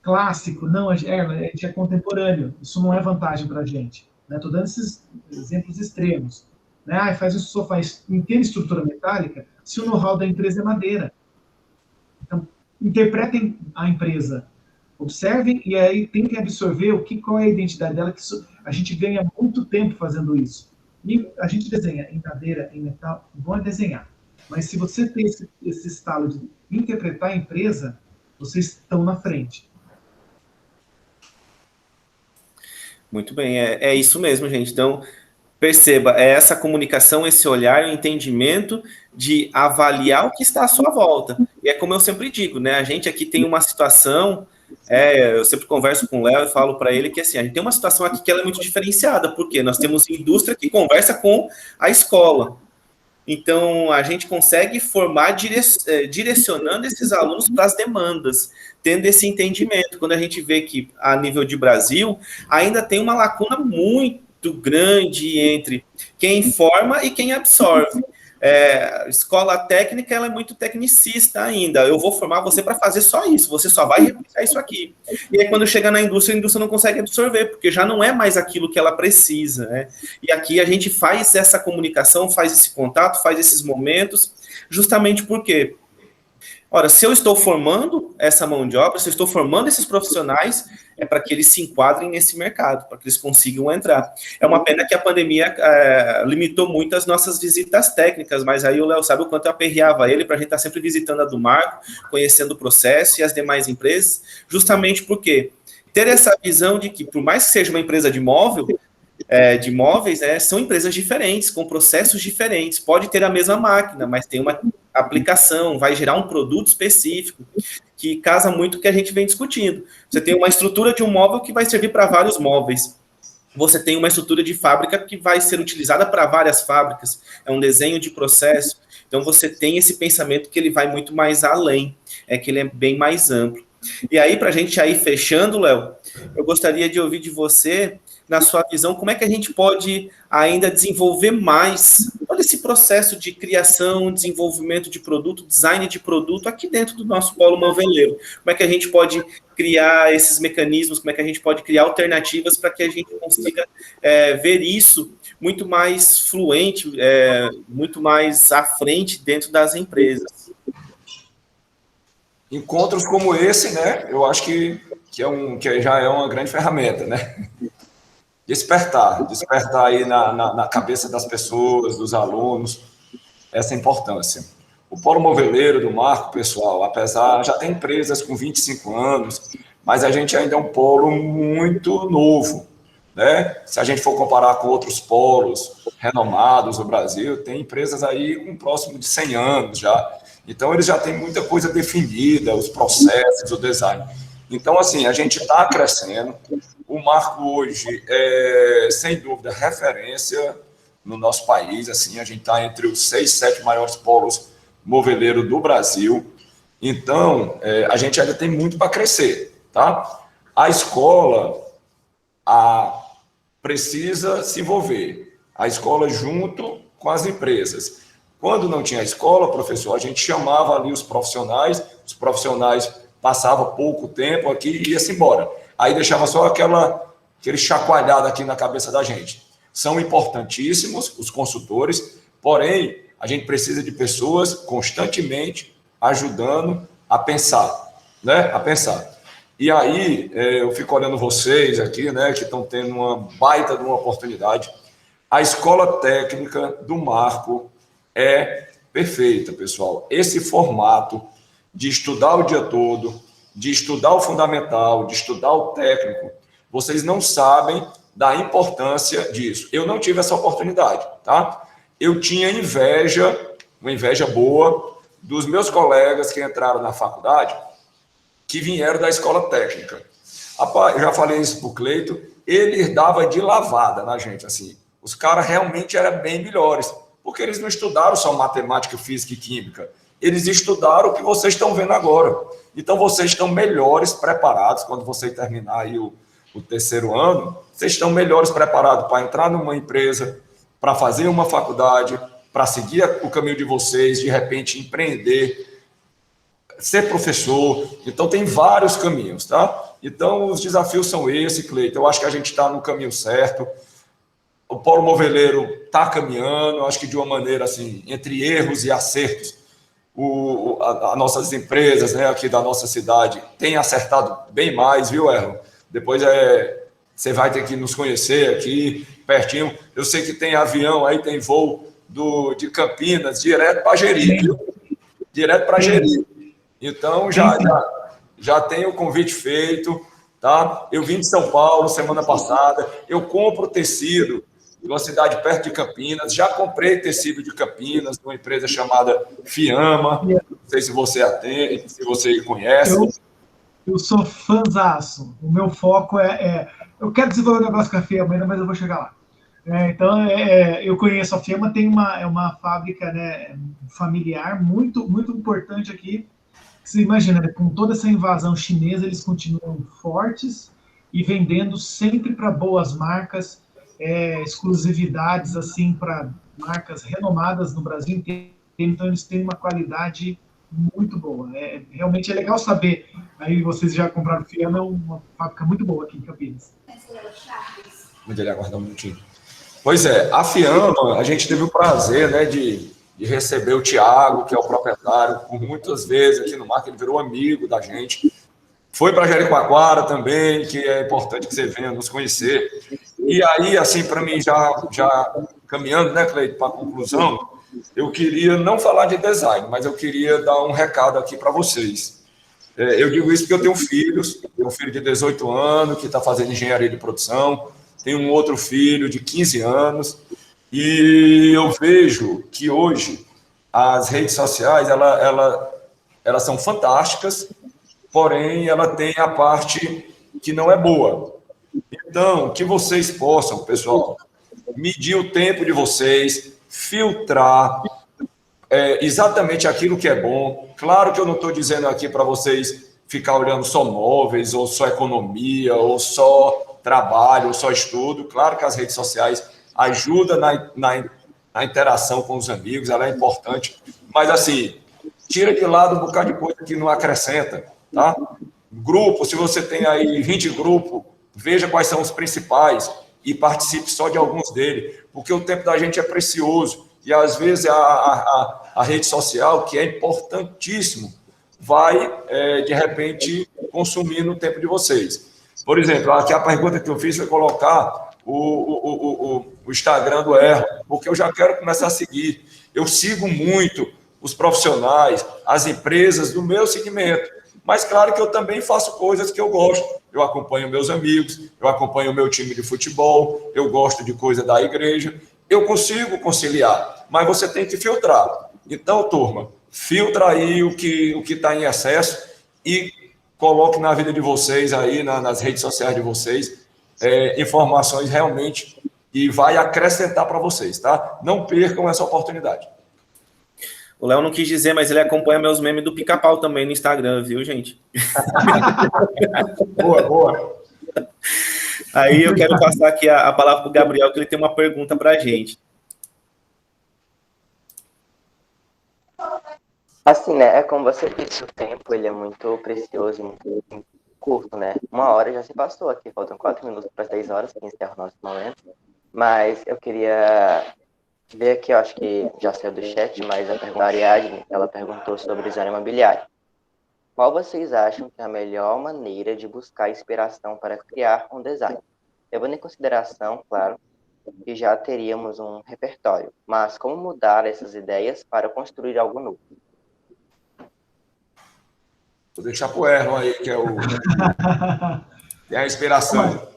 clássico, não, a gente é contemporâneo, isso não é vantagem para a gente. Estou dando esses exemplos extremos. Né? Faz um sofá inteiro estrutura metálica, se o know-how da empresa é madeira. Então, interpretem a empresa, observem e aí tentem absorver qual é a identidade dela, que a gente ganha muito tempo fazendo isso. E a gente desenha em madeira, em metal, bom é desenhar. Mas se você tem esse estalo de interpretar a empresa, vocês estão na frente. Muito bem, é isso mesmo, gente. Então, perceba, é essa comunicação, esse olhar, o entendimento de avaliar o que está à sua volta. E é como eu sempre digo, né? A gente aqui tem uma situação, eu sempre converso com o Léo e falo para ele que assim, a gente tem uma situação aqui que ela é muito diferenciada, porque nós temos indústria que conversa com a escola. Então, a gente consegue formar direcionando esses alunos para as demandas, tendo esse entendimento. Quando a gente vê que, a nível de Brasil, ainda tem uma lacuna muito grande entre quem forma e quem absorve. Escola técnica, ela é muito tecnicista ainda. Eu vou formar você para fazer só isso, você só vai replicar isso aqui. E aí, quando chega na indústria, a indústria não consegue absorver, porque já não é mais aquilo que ela precisa, né? E aqui a gente faz essa comunicação, faz esse contato, faz esses momentos, justamente porque, ora, se eu estou formando essa mão de obra, se eu estou formando esses profissionais, é para que eles se enquadrem nesse mercado, para que eles consigam entrar. É uma pena que a pandemia limitou muito as nossas visitas técnicas, mas aí o Léo sabe o quanto eu aperreava ele para a gente estar sempre visitando a do Marco, conhecendo o processo e as demais empresas, justamente porque ter essa visão de que, por mais que seja uma empresa de móveis, são empresas diferentes, com processos diferentes. Pode ter a mesma máquina, mas tem uma aplicação, vai gerar um produto específico, que casa muito com o que a gente vem discutindo. Você tem uma estrutura de um móvel que vai servir para vários móveis. Você tem uma estrutura de fábrica que vai ser utilizada para várias fábricas. É um desenho de processo. Então, você tem esse pensamento que ele vai muito mais além, que ele é bem mais amplo. E aí, para a gente ir fechando, Léo, eu gostaria de ouvir de você, na sua visão, como é que a gente pode ainda desenvolver mais todo esse processo de criação, desenvolvimento de produto, design de produto aqui dentro do nosso polo moveleiro. Como é que a gente pode criar esses mecanismos, como é que a gente pode criar alternativas para que a gente consiga ver isso muito mais fluente, muito mais à frente dentro das empresas. Encontros como esse, né, eu acho que já é uma grande ferramenta, né? Despertar aí na cabeça das pessoas, dos alunos, essa importância. O Polo Moveleiro do Marco, pessoal, apesar, já tem empresas com 25 anos, mas a gente ainda é um polo muito novo, né? Se a gente for comparar com outros polos renomados do Brasil, tem empresas aí com próximo de 100 anos já. Então, eles já têm muita coisa definida, os processos, o design. Então, assim, a gente está crescendo. O Marco hoje é, sem dúvida, referência no nosso país. Assim, a gente está entre os 6, 7 maiores polos moveleiros do Brasil. Então, a gente ainda tem muito para crescer, tá? A escola precisa se envolver. A escola junto com as empresas. Quando não tinha escola, professor, a gente chamava ali os profissionais passavam pouco tempo aqui e ia-se embora. Aí deixava só aquele chacoalhado aqui na cabeça da gente. São importantíssimos os consultores, porém, a gente precisa de pessoas constantemente ajudando a pensar, né? A pensar. E aí, eu fico olhando vocês aqui, né, que estão tendo uma baita de uma oportunidade. A escola técnica do Marco é perfeita, pessoal. Esse formato de estudar o dia todo, de estudar o fundamental, de estudar o técnico, vocês não sabem da importância disso. Eu não tive essa oportunidade, tá? Eu tinha uma inveja boa, dos meus colegas que entraram na faculdade, que vieram da escola técnica. Rapaz, eu já falei isso para o Cleito, ele dava de lavada na gente, assim. Os caras realmente eram bem melhores, porque eles não estudaram só matemática, física e química. Eles estudaram o que vocês estão vendo agora. Então, vocês estão melhores preparados, quando você terminar aí o terceiro ano, vocês estão melhores preparados para entrar numa empresa, para fazer uma faculdade, para seguir o caminho de vocês, de repente empreender, ser professor. Então, tem vários caminhos, tá? Então, os desafios são esses, Cleiton. Eu acho que a gente está no caminho certo. O Polo Moveleiro está caminhando, acho que de uma maneira assim, entre erros e acertos. As nossas empresas, né, aqui da nossa cidade têm acertado bem mais, viu, Erlon? Depois você vai ter que nos conhecer aqui, pertinho. Eu sei que tem avião aí, tem voo de Campinas, direto para Jeri, viu? Direto para Jeri. Então, já tem o convite feito, tá? Eu vim de São Paulo semana passada, eu compro tecido de uma cidade perto de Campinas, já comprei tecido de Campinas, de uma empresa chamada Fiamma, não sei se você atende, se você conhece. Eu sou fãzaço, o meu foco eu quero desenvolver um negócio com a Fiamma ainda, mas eu vou chegar lá. Então, eu conheço a Fiamma, tem uma fábrica, né, familiar muito, muito importante aqui. Você imagina, né, com toda essa invasão chinesa, eles continuam fortes e vendendo sempre para boas marcas, exclusividades assim para marcas renomadas no Brasil inteiro. Então, eles têm uma qualidade muito boa. Realmente é legal saber. Aí vocês já compraram Fiamma, é uma fábrica muito boa aqui em Campinas. Ele aguardar um minutinho. Pois é, a Fiamma, a gente teve o prazer, né, de receber o Thiago, que é o proprietário, por muitas vezes aqui no Marco, ele virou amigo da gente. Foi para Jericoacoara também, que é importante que você venha nos conhecer. E aí, assim, para mim, já caminhando, né, Cleito, para a conclusão, eu queria não falar de design, mas eu queria dar um recado aqui para vocês. Eu digo isso porque eu tenho filhos, tenho um filho de 18 anos que está fazendo engenharia de produção, tenho um outro filho de 15 anos, e eu vejo que hoje as redes sociais, elas são fantásticas, porém ela tem a parte que não é boa. Então, que vocês possam, pessoal, medir o tempo de vocês, filtrar exatamente aquilo que é bom. Claro que eu não estou dizendo aqui para vocês ficar olhando só móveis, ou só economia, ou só trabalho, ou só estudo. Claro que as redes sociais ajudam na interação com os amigos, ela é importante. Mas, assim, tira de lado um bocado de coisa que não acrescenta, tá? Grupo, se você tem aí 20 grupos, veja quais são os principais e participe só de alguns deles, porque o tempo da gente é precioso. E, às vezes, a rede social, que é importantíssimo, vai, de repente, consumindo o tempo de vocês. Por exemplo, aqui a pergunta que eu fiz foi colocar o Instagram do Erro, porque eu já quero começar a seguir. Eu sigo muito os profissionais, as empresas do meu segmento, mas claro que eu também faço coisas que eu gosto. Eu acompanho meus amigos, eu acompanho o meu time de futebol, eu gosto de coisa da igreja, eu consigo conciliar, mas você tem que filtrar. Então, turma, filtra aí o que está em excesso e coloque na vida de vocês aí, nas redes sociais de vocês, informações realmente que vai acrescentar para vocês, tá? Não percam essa oportunidade. O Léo não quis dizer, mas ele acompanha meus memes do Pica-Pau também no Instagram, viu, gente? Boa. Aí eu quero passar aqui a palavra para o Gabriel, que ele tem uma pergunta para a gente. Assim, né? É como você disse, o tempo ele é muito precioso, muito curto, né? 1 hora já se passou aqui, faltam 4 minutos para as 10 horas, que encerra o nosso momento. Mas eu queria ver aqui, eu acho que já saiu do chat, mas a pergunta da Ariadne, ela perguntou sobre design imobiliário. Qual vocês acham que é a melhor maneira de buscar inspiração para criar um design? Levando em consideração, claro, que já teríamos um repertório, mas como mudar essas ideias para construir algo novo? Vou deixar para o Erlon aí, que é a inspiração.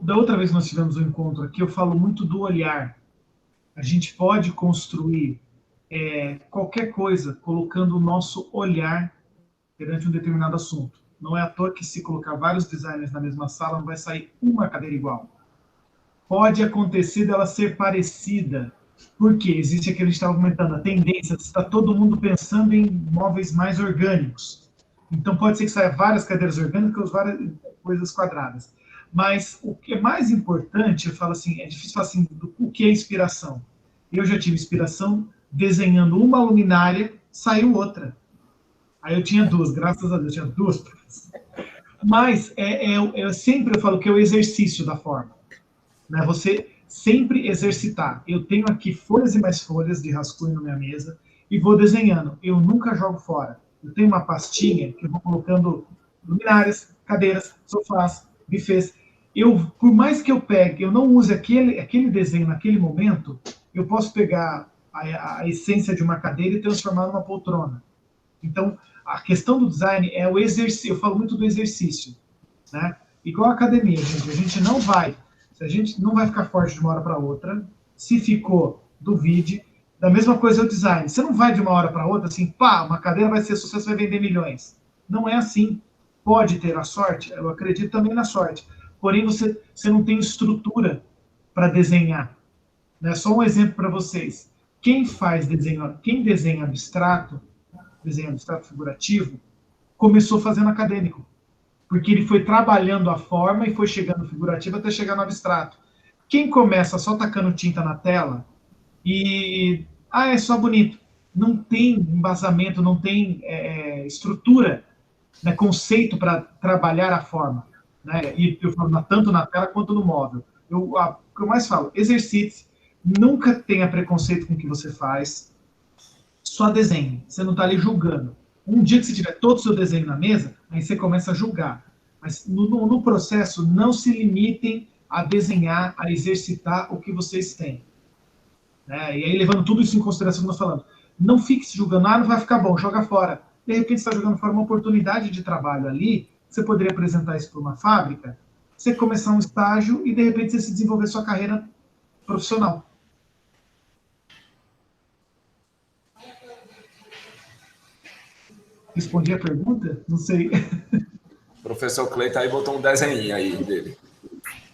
Da outra vez nós tivemos um encontro aqui, eu falo muito do olhar. A gente pode construir qualquer coisa colocando o nosso olhar perante um determinado assunto. Não é à toa que se colocar vários designers na mesma sala, não vai sair uma cadeira igual. Pode acontecer dela ser parecida, porque existe aquilo que a gente estava comentando, a tendência de estar todo mundo pensando em móveis mais orgânicos. Então pode ser que saia várias cadeiras orgânicas, várias coisas quadradas. Mas o que é mais importante, eu falo assim, é difícil falar assim, o que é inspiração? Eu já tive inspiração desenhando uma luminária, saiu outra. Aí eu tinha duas, graças a Deus, eu tinha duas. Mas eu sempre falo que é o exercício da forma. Né? Você sempre exercitar. Eu tenho aqui folhas e mais folhas de rascunho na minha mesa e vou desenhando. Eu nunca jogo fora. Eu tenho uma pastinha que eu vou colocando luminárias, cadeiras, sofás, bufês. Por mais que eu pegue, eu não use aquele desenho naquele momento, eu posso pegar a essência de uma cadeira e transformar numa poltrona. Então, a questão do design é o exercício. Eu falo muito do exercício, né? Igual a academia, gente. A gente não vai ficar forte de uma hora para outra. Se ficou, duvide. Da mesma coisa é o design. Você não vai de uma hora para outra assim, pá, uma cadeira vai ser sucesso, vai vender milhões. Não é assim. Pode ter a sorte, eu acredito também na sorte. porém você não tem estrutura para desenhar. Né? Só um exemplo para vocês. Quem desenha abstrato figurativo, começou fazendo acadêmico, porque ele foi trabalhando a forma e foi chegando no figurativo até chegar no abstrato. Quem começa só tacando tinta na tela e é só bonito, não tem embasamento, não tem estrutura, né, conceito para trabalhar a forma, né? E eu falo tanto na tela quanto no móvel. O que eu mais falo, exercite, nunca tenha preconceito com o que você faz, só desenhe, você não está ali julgando. Um dia que você tiver todo o seu desenho na mesa, aí você começa a julgar. Mas no processo, não se limitem a desenhar, a exercitar o que vocês têm. Né? E aí, levando tudo isso em consideração que nós falamos, não fique se julgando, não vai ficar bom, joga fora. De repente, você está jogando fora uma oportunidade de trabalho ali, você poderia apresentar isso para uma fábrica, você começar um estágio e, de repente, você se desenvolver sua carreira profissional. Respondi a pergunta? Não sei. O professor Cleiton aí botou um desenho aí dele.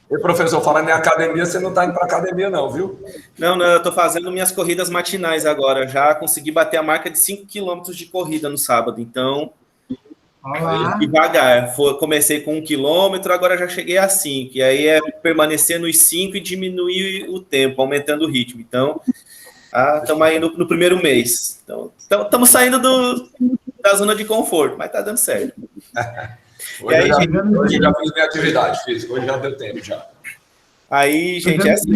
E, professor, falando em academia, você não está indo para academia não, viu? Não, eu estou fazendo minhas corridas matinais agora. Já consegui bater a marca de 5 quilômetros de corrida no sábado. Então, devagar. Comecei com 1 quilômetro, agora já cheguei a 5. E aí é permanecer nos 5 e diminuir o tempo, aumentando o ritmo. Então, estamos aí no primeiro mês. Então, estamos saindo da zona de conforto, mas está dando certo. Hoje eu já fiz minha atividade física, hoje já deu tempo já. Aí, gente, é assim.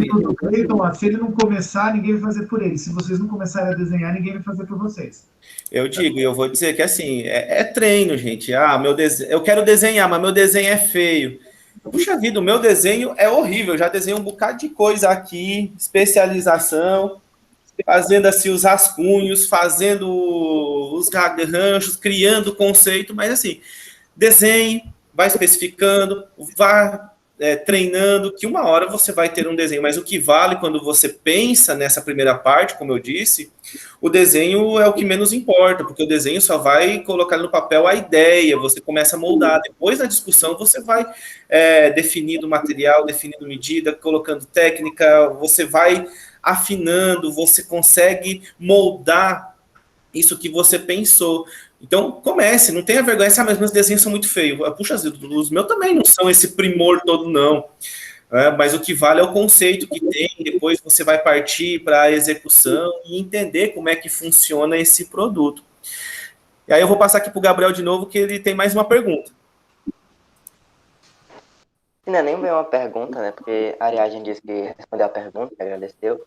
Se ele não começar, ninguém vai fazer por ele. Se vocês não começarem a desenhar, ninguém vai fazer por vocês. Eu vou dizer que assim, é treino, gente. Eu quero desenhar, mas meu desenho é feio. Puxa vida, o meu desenho é horrível. Eu já desenhei um bocado de coisa aqui, especialização, fazendo assim os rascunhos, fazendo os garranchos, criando conceito, mas assim, desenhe, vai especificando, vá treinando, que uma hora você vai ter um desenho, mas o que vale quando você pensa nessa primeira parte, como eu disse, o desenho é o que menos importa, porque o desenho só vai colocar no papel a ideia, você começa a moldar, depois na discussão você vai definindo material, definindo medida, colocando técnica, você vai afinando, você consegue moldar isso que você pensou. Então, comece, não tenha vergonha, mas meus desenhos são muito feios. Puxa, os meus também não são esse primor todo, não. Mas o que vale é o conceito que tem, depois você vai partir para a execução e entender como é que funciona esse produto. E aí eu vou passar aqui para o Gabriel de novo, que ele tem mais uma pergunta. Não é nem bem uma pergunta, né? Porque a Ariadne disse que respondeu a pergunta, agradeceu.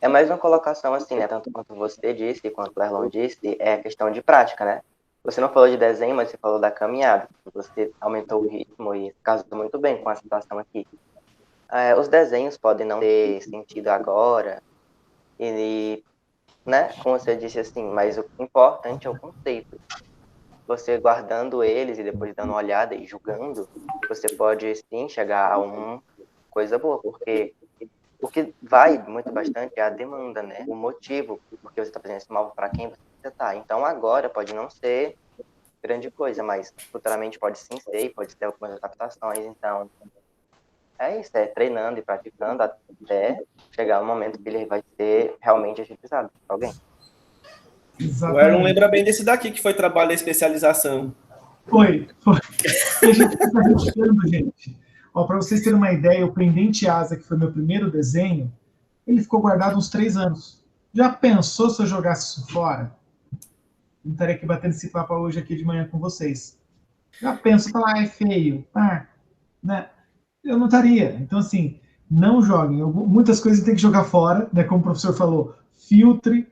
É mais uma colocação assim, né? Tanto quanto você disse, quanto o Erlon disse, é a questão de prática, né? Você não falou de desenho, mas você falou da caminhada. Você aumentou o ritmo e casou muito bem com a situação aqui. Os desenhos podem não ter sentido agora, né? Como você disse assim, mas o importante é o conceito. Você guardando eles e depois dando uma olhada e julgando, você pode sim chegar a uma coisa boa, porque o que vai muito bastante é a demanda, né? O motivo, porque você está fazendo esse móvel para quem você está. Então, agora pode não ser grande coisa, mas futuramente pode sim ser, pode ter algumas adaptações. Então, é isso, treinando e praticando até chegar um momento que ele vai ser realmente utilizado por alguém. Exatamente. O Erlon lembra bem desse daqui, que foi trabalho de especialização. Foi. E a gente está repetindo, gente. Para vocês terem uma ideia, o pendente asa, que foi meu primeiro desenho, ele ficou guardado uns 3 anos. Já pensou se eu jogasse isso fora? Não estaria aqui batendo esse papo hoje aqui de manhã com vocês. Já penso, falar, é feio. Né? Eu não estaria. Então, assim, não joguem. Muitas coisas tem que jogar fora, né? Como o professor falou, filtre,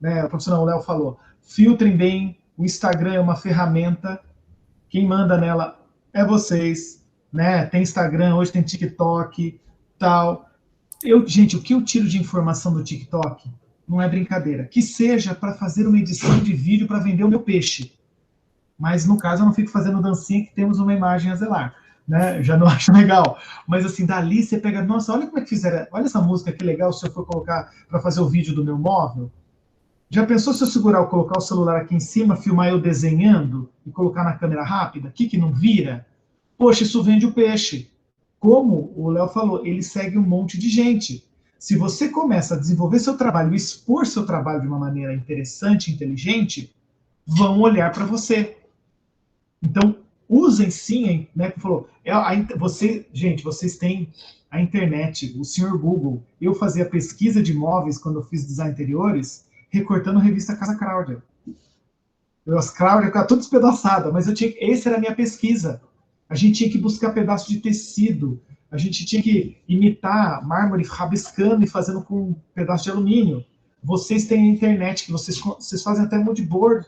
né? O professor Léo falou, filtrem bem. O Instagram é uma ferramenta. Quem manda nela é vocês. Né? Tem Instagram, hoje tem TikTok, tal. Gente, o que eu tiro de informação do TikTok não é brincadeira. Que seja para fazer uma edição de vídeo para vender o meu peixe. Mas, no caso, eu não fico fazendo dancinha que temos uma imagem a zelar. Né? Já não acho legal. Mas, assim, dali você pega... Nossa, olha como é que fizeram. Olha essa música, que legal, se eu for colocar para fazer o vídeo do meu móvel. Já pensou se eu segurar, colocar o celular aqui em cima, filmar eu desenhando e colocar na câmera rápida? Que não vira? Poxa, isso vende o peixe. como o Léo falou, ele segue um monte de gente. Se você começa a desenvolver seu trabalho, expor seu trabalho de uma maneira interessante, inteligente, vão olhar para você. Então, usem sim, né, que falou, gente, vocês têm a internet, o senhor Google. Eu fazia pesquisa de imóveis quando eu fiz design interiores, recortando a revista Casa Cláudia. As Cláudia ficava tudo despedaçada, mas essa era a minha pesquisa. A gente tinha que buscar pedaço de tecido, a gente tinha que imitar mármore rabiscando e fazendo com um pedaço de alumínio. Vocês têm a internet, que vocês fazem até moodboard.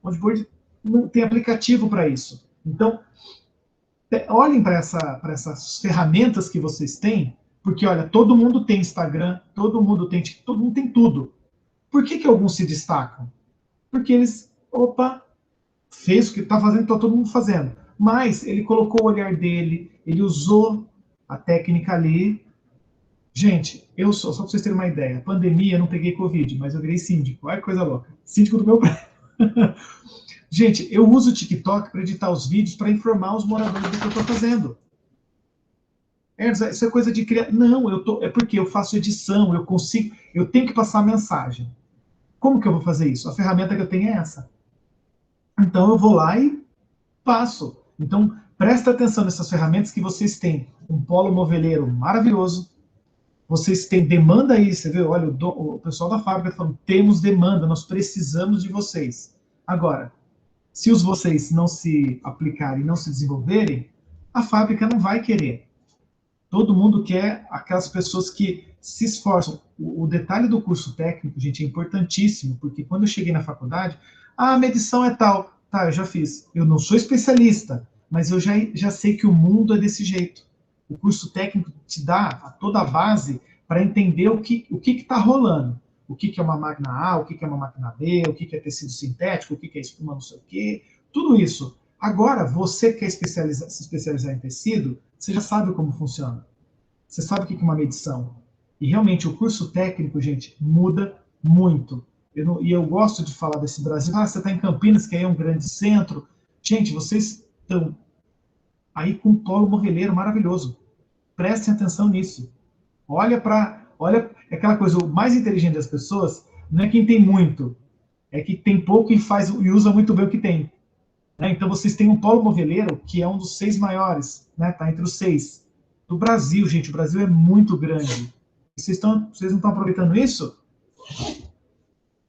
Moodboard não tem aplicativo para isso. Então, olhem para essas ferramentas que vocês têm, porque, olha, todo mundo tem Instagram, todo mundo tem tudo. Por que alguns se destacam? Porque eles, fez o que está fazendo, está todo mundo fazendo. Mas ele colocou o olhar dele, ele usou a técnica ali. Gente, só para vocês terem uma ideia, pandemia, eu não peguei Covid, mas eu virei síndico. Olha que coisa louca. Síndico do meu prédio. Gente, eu uso o TikTok para editar os vídeos, para informar os moradores do que eu estou fazendo. Isso é coisa de criar. Não, é porque eu faço edição, eu tenho que passar a mensagem. Como que eu vou fazer isso? A ferramenta que eu tenho é essa. Então eu vou lá e passo. Então, presta atenção nessas ferramentas que vocês têm. Um polo moveleiro maravilhoso. Vocês têm demanda aí, você vê? Olha, o pessoal da fábrica está falando, temos demanda, nós precisamos de vocês. Agora, se vocês não se aplicarem, não se desenvolverem, a fábrica não vai querer. Todo mundo quer aquelas pessoas que se esforçam. O detalhe do curso técnico, gente, é importantíssimo, porque quando eu cheguei na faculdade, a medição é tal. Tá, eu já fiz. Eu não sou especialista, mas eu já sei que o mundo é desse jeito. O curso técnico te dá toda a base para entender o que está rolando. O que é uma máquina A, o que é uma máquina B, o que é tecido sintético, o que é espuma não sei o quê. Tudo isso. Agora, você quer se especializar em tecido, você já sabe como funciona. Você sabe o que é uma medição. E realmente o curso técnico, gente, muda muito. Eu gosto de falar desse Brasil. Você está em Campinas, que aí é um grande centro. Gente, vocês estão aí com um polo moveleiro maravilhoso. Prestem atenção nisso. Olha, aquela coisa, o mais inteligente das pessoas não é quem tem muito, é que tem pouco e usa muito bem o que tem. Né? Então, vocês têm um polo moveleiro, que é um dos 6 maiores, né? Está entre os 6 do Brasil, gente. O Brasil é muito grande. Vocês não estão aproveitando isso?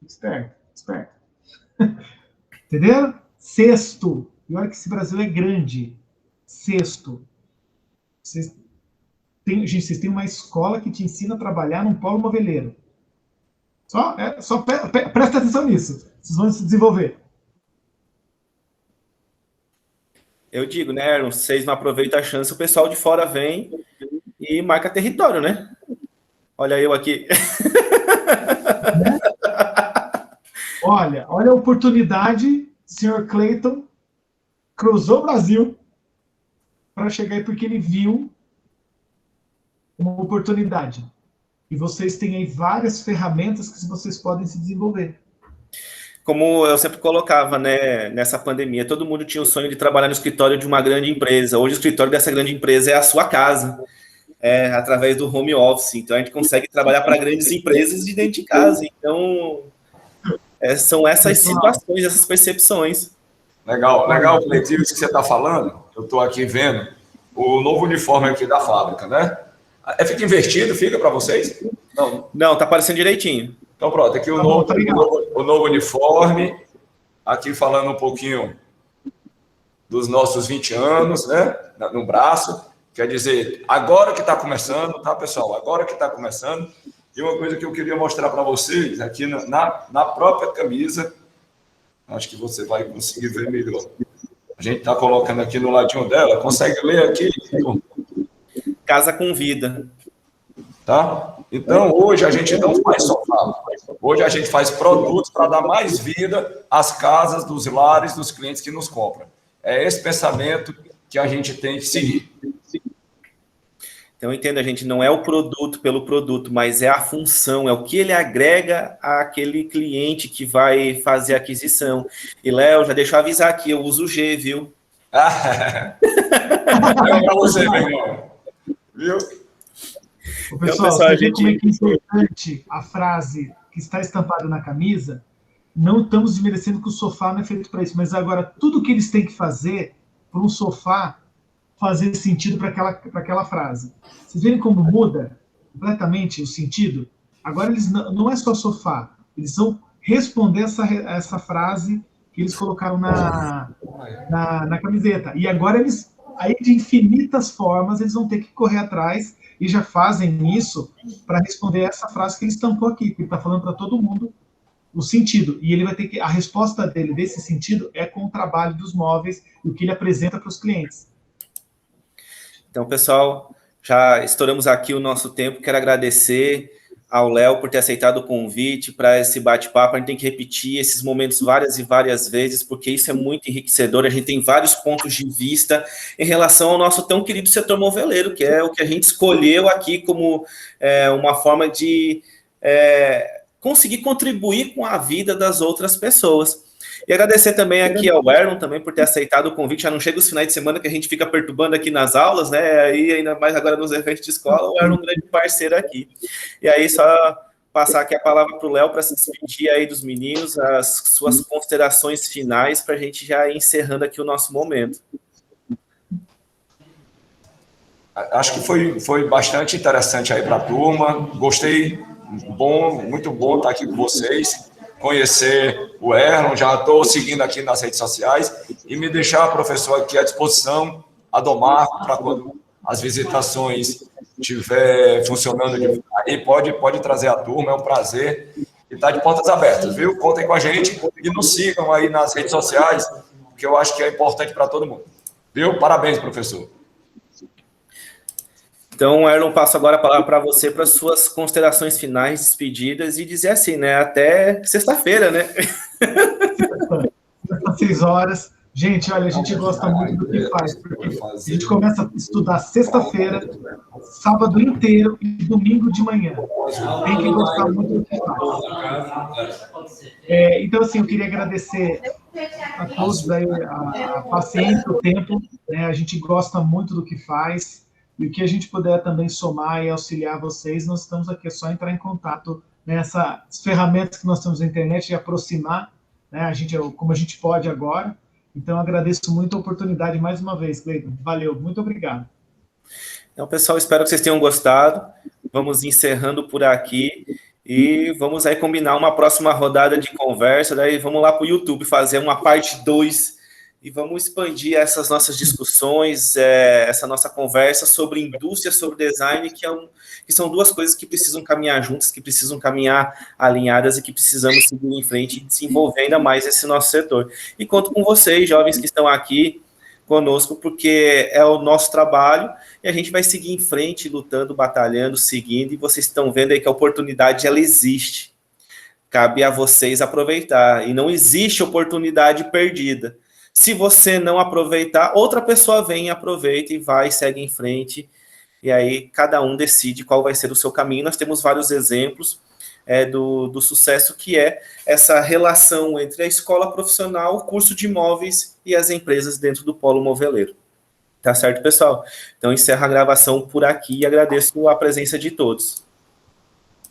Esperto. Entenderam? 6º. E olha que esse Brasil é grande. 6º. Vocês têm uma escola que te ensina a trabalhar num polo moveleiro. Só presta atenção nisso. Vocês vão se desenvolver. Eu digo, né, vocês não aproveitam a chance, o pessoal de fora vem e marca território, né? Olha eu aqui. Olha a oportunidade, senhor Clayton cruzou o Brasil para chegar aí porque ele viu uma oportunidade. E vocês têm aí várias ferramentas que vocês podem se desenvolver. Como eu sempre colocava, né, nessa pandemia, todo mundo tinha o sonho de trabalhar no escritório de uma grande empresa. Hoje o escritório dessa grande empresa é a sua casa, através do home office. Então a gente consegue trabalhar para grandes empresas de dentro de casa. Então são essas situações, essas percepções. Legal, Cleitinho, isso que você está falando. Eu estou aqui vendo o novo uniforme aqui da fábrica, né? Fica invertido, fica para vocês? Não, tá aparecendo direitinho. Então pronto, aqui o novo uniforme, aqui falando um pouquinho dos nossos 20 anos, né, no braço, quer dizer, agora que está começando, tá, pessoal? Agora que está começando. E uma coisa que eu queria mostrar para vocês, aqui na própria camisa, acho que você vai conseguir ver melhor. A gente está colocando aqui no ladinho dela, consegue ler aqui? Casa com vida. Tá? Então, hoje a gente não faz só fábrica. Hoje a gente faz produtos para dar mais vida às casas, dos lares, dos clientes que nos compram. É esse pensamento que a gente tem que seguir. Então, entenda, gente, não é o produto pelo produto, mas é a função, é o que ele agrega àquele cliente que vai fazer a aquisição. E, Léo, já deixa eu avisar aqui, eu uso o G, viu? É para você, meu irmão. Viu? Ô, pessoal, você vê como é que é importante a frase que está estampada na camisa? Não estamos desmerecendo que o sofá não é feito para isso, mas agora tudo que eles têm que fazer para um sofá fazer sentido para aquela frase. Vocês verem como muda completamente o sentido? Agora eles não é só sofá, eles vão responder essa frase que eles colocaram na camiseta. E agora eles, aí de infinitas formas, eles vão ter que correr atrás e já fazem isso para responder essa frase que ele estampou aqui, que ele está falando para todo mundo o sentido. E ele vai ter que, a resposta dele desse sentido é com o trabalho dos móveis e o que ele apresenta para os clientes. Então, pessoal, já estouramos aqui o nosso tempo. Quero agradecer ao Léo por ter aceitado o convite para esse bate-papo. A gente tem que repetir esses momentos várias e várias vezes, porque isso é muito enriquecedor. A gente tem vários pontos de vista em relação ao nosso tão querido setor moveleiro, que é o que a gente escolheu aqui como uma forma de conseguir contribuir com a vida das outras pessoas. E agradecer também aqui ao Erlon também por ter aceitado o convite. Já não chega os finais de semana que a gente fica perturbando aqui nas aulas, né? Aí, ainda mais agora nos eventos de escola, o Erlon é um grande parceiro aqui. E aí, só passar aqui a palavra para o Léo para se despedir aí dos meninos, as suas considerações finais, para a gente já ir encerrando aqui o nosso momento. Acho que foi bastante interessante aí para a turma. Gostei, muito bom estar aqui com vocês. Conhecer o Erlon, já estou seguindo aqui nas redes sociais e me deixar, professor, aqui à disposição, a Domar, para quando as visitações estiver funcionando, aí pode trazer a turma, é um prazer e está de portas abertas, viu? Contem com a gente e nos sigam aí nas redes sociais, que eu acho que é importante para todo mundo. Viu? Parabéns, professor. Então, Erlon, passo agora a palavra para você, para as suas considerações finais, despedidas, e dizer assim, né? Até sexta-feira, né? Às 6 horas. Gente, olha, a gente gosta muito do que faz, porque a gente começa a estudar sexta-feira, sábado inteiro e domingo de manhã. Tem que gostar muito do que faz. Então, assim, eu queria agradecer a todos aí, a paciência, o tempo, né? A gente gosta muito do que faz. E o que a gente puder também somar e auxiliar vocês, nós estamos aqui, é só entrar em contato nessas ferramentas que nós temos na internet e aproximar, né, como a gente pode agora. Então, agradeço muito a oportunidade mais uma vez, Cleiton. Valeu, muito obrigado. Então, pessoal, espero que vocês tenham gostado. Vamos encerrando por aqui e vamos aí combinar uma próxima rodada de conversa. Daí vamos lá para o YouTube fazer uma parte 2 e vamos expandir essas nossas discussões, essa nossa conversa sobre indústria, sobre design, que são duas coisas que precisam caminhar juntas, que precisam caminhar alinhadas e que precisamos seguir em frente e desenvolver ainda mais esse nosso setor. E conto com vocês, jovens que estão aqui conosco, porque é o nosso trabalho e a gente vai seguir em frente, lutando, batalhando, seguindo, e vocês estão vendo aí que a oportunidade, ela existe. Cabe a vocês aproveitar, e não existe oportunidade perdida. Se você não aproveitar, outra pessoa vem, aproveita e vai, segue em frente. E aí cada um decide qual vai ser o seu caminho. Nós temos vários exemplos do sucesso, que é essa relação entre a escola profissional, o curso de imóveis e as empresas dentro do polo moveleiro. Tá certo, pessoal? Então, encerro a gravação por aqui e agradeço a presença de todos.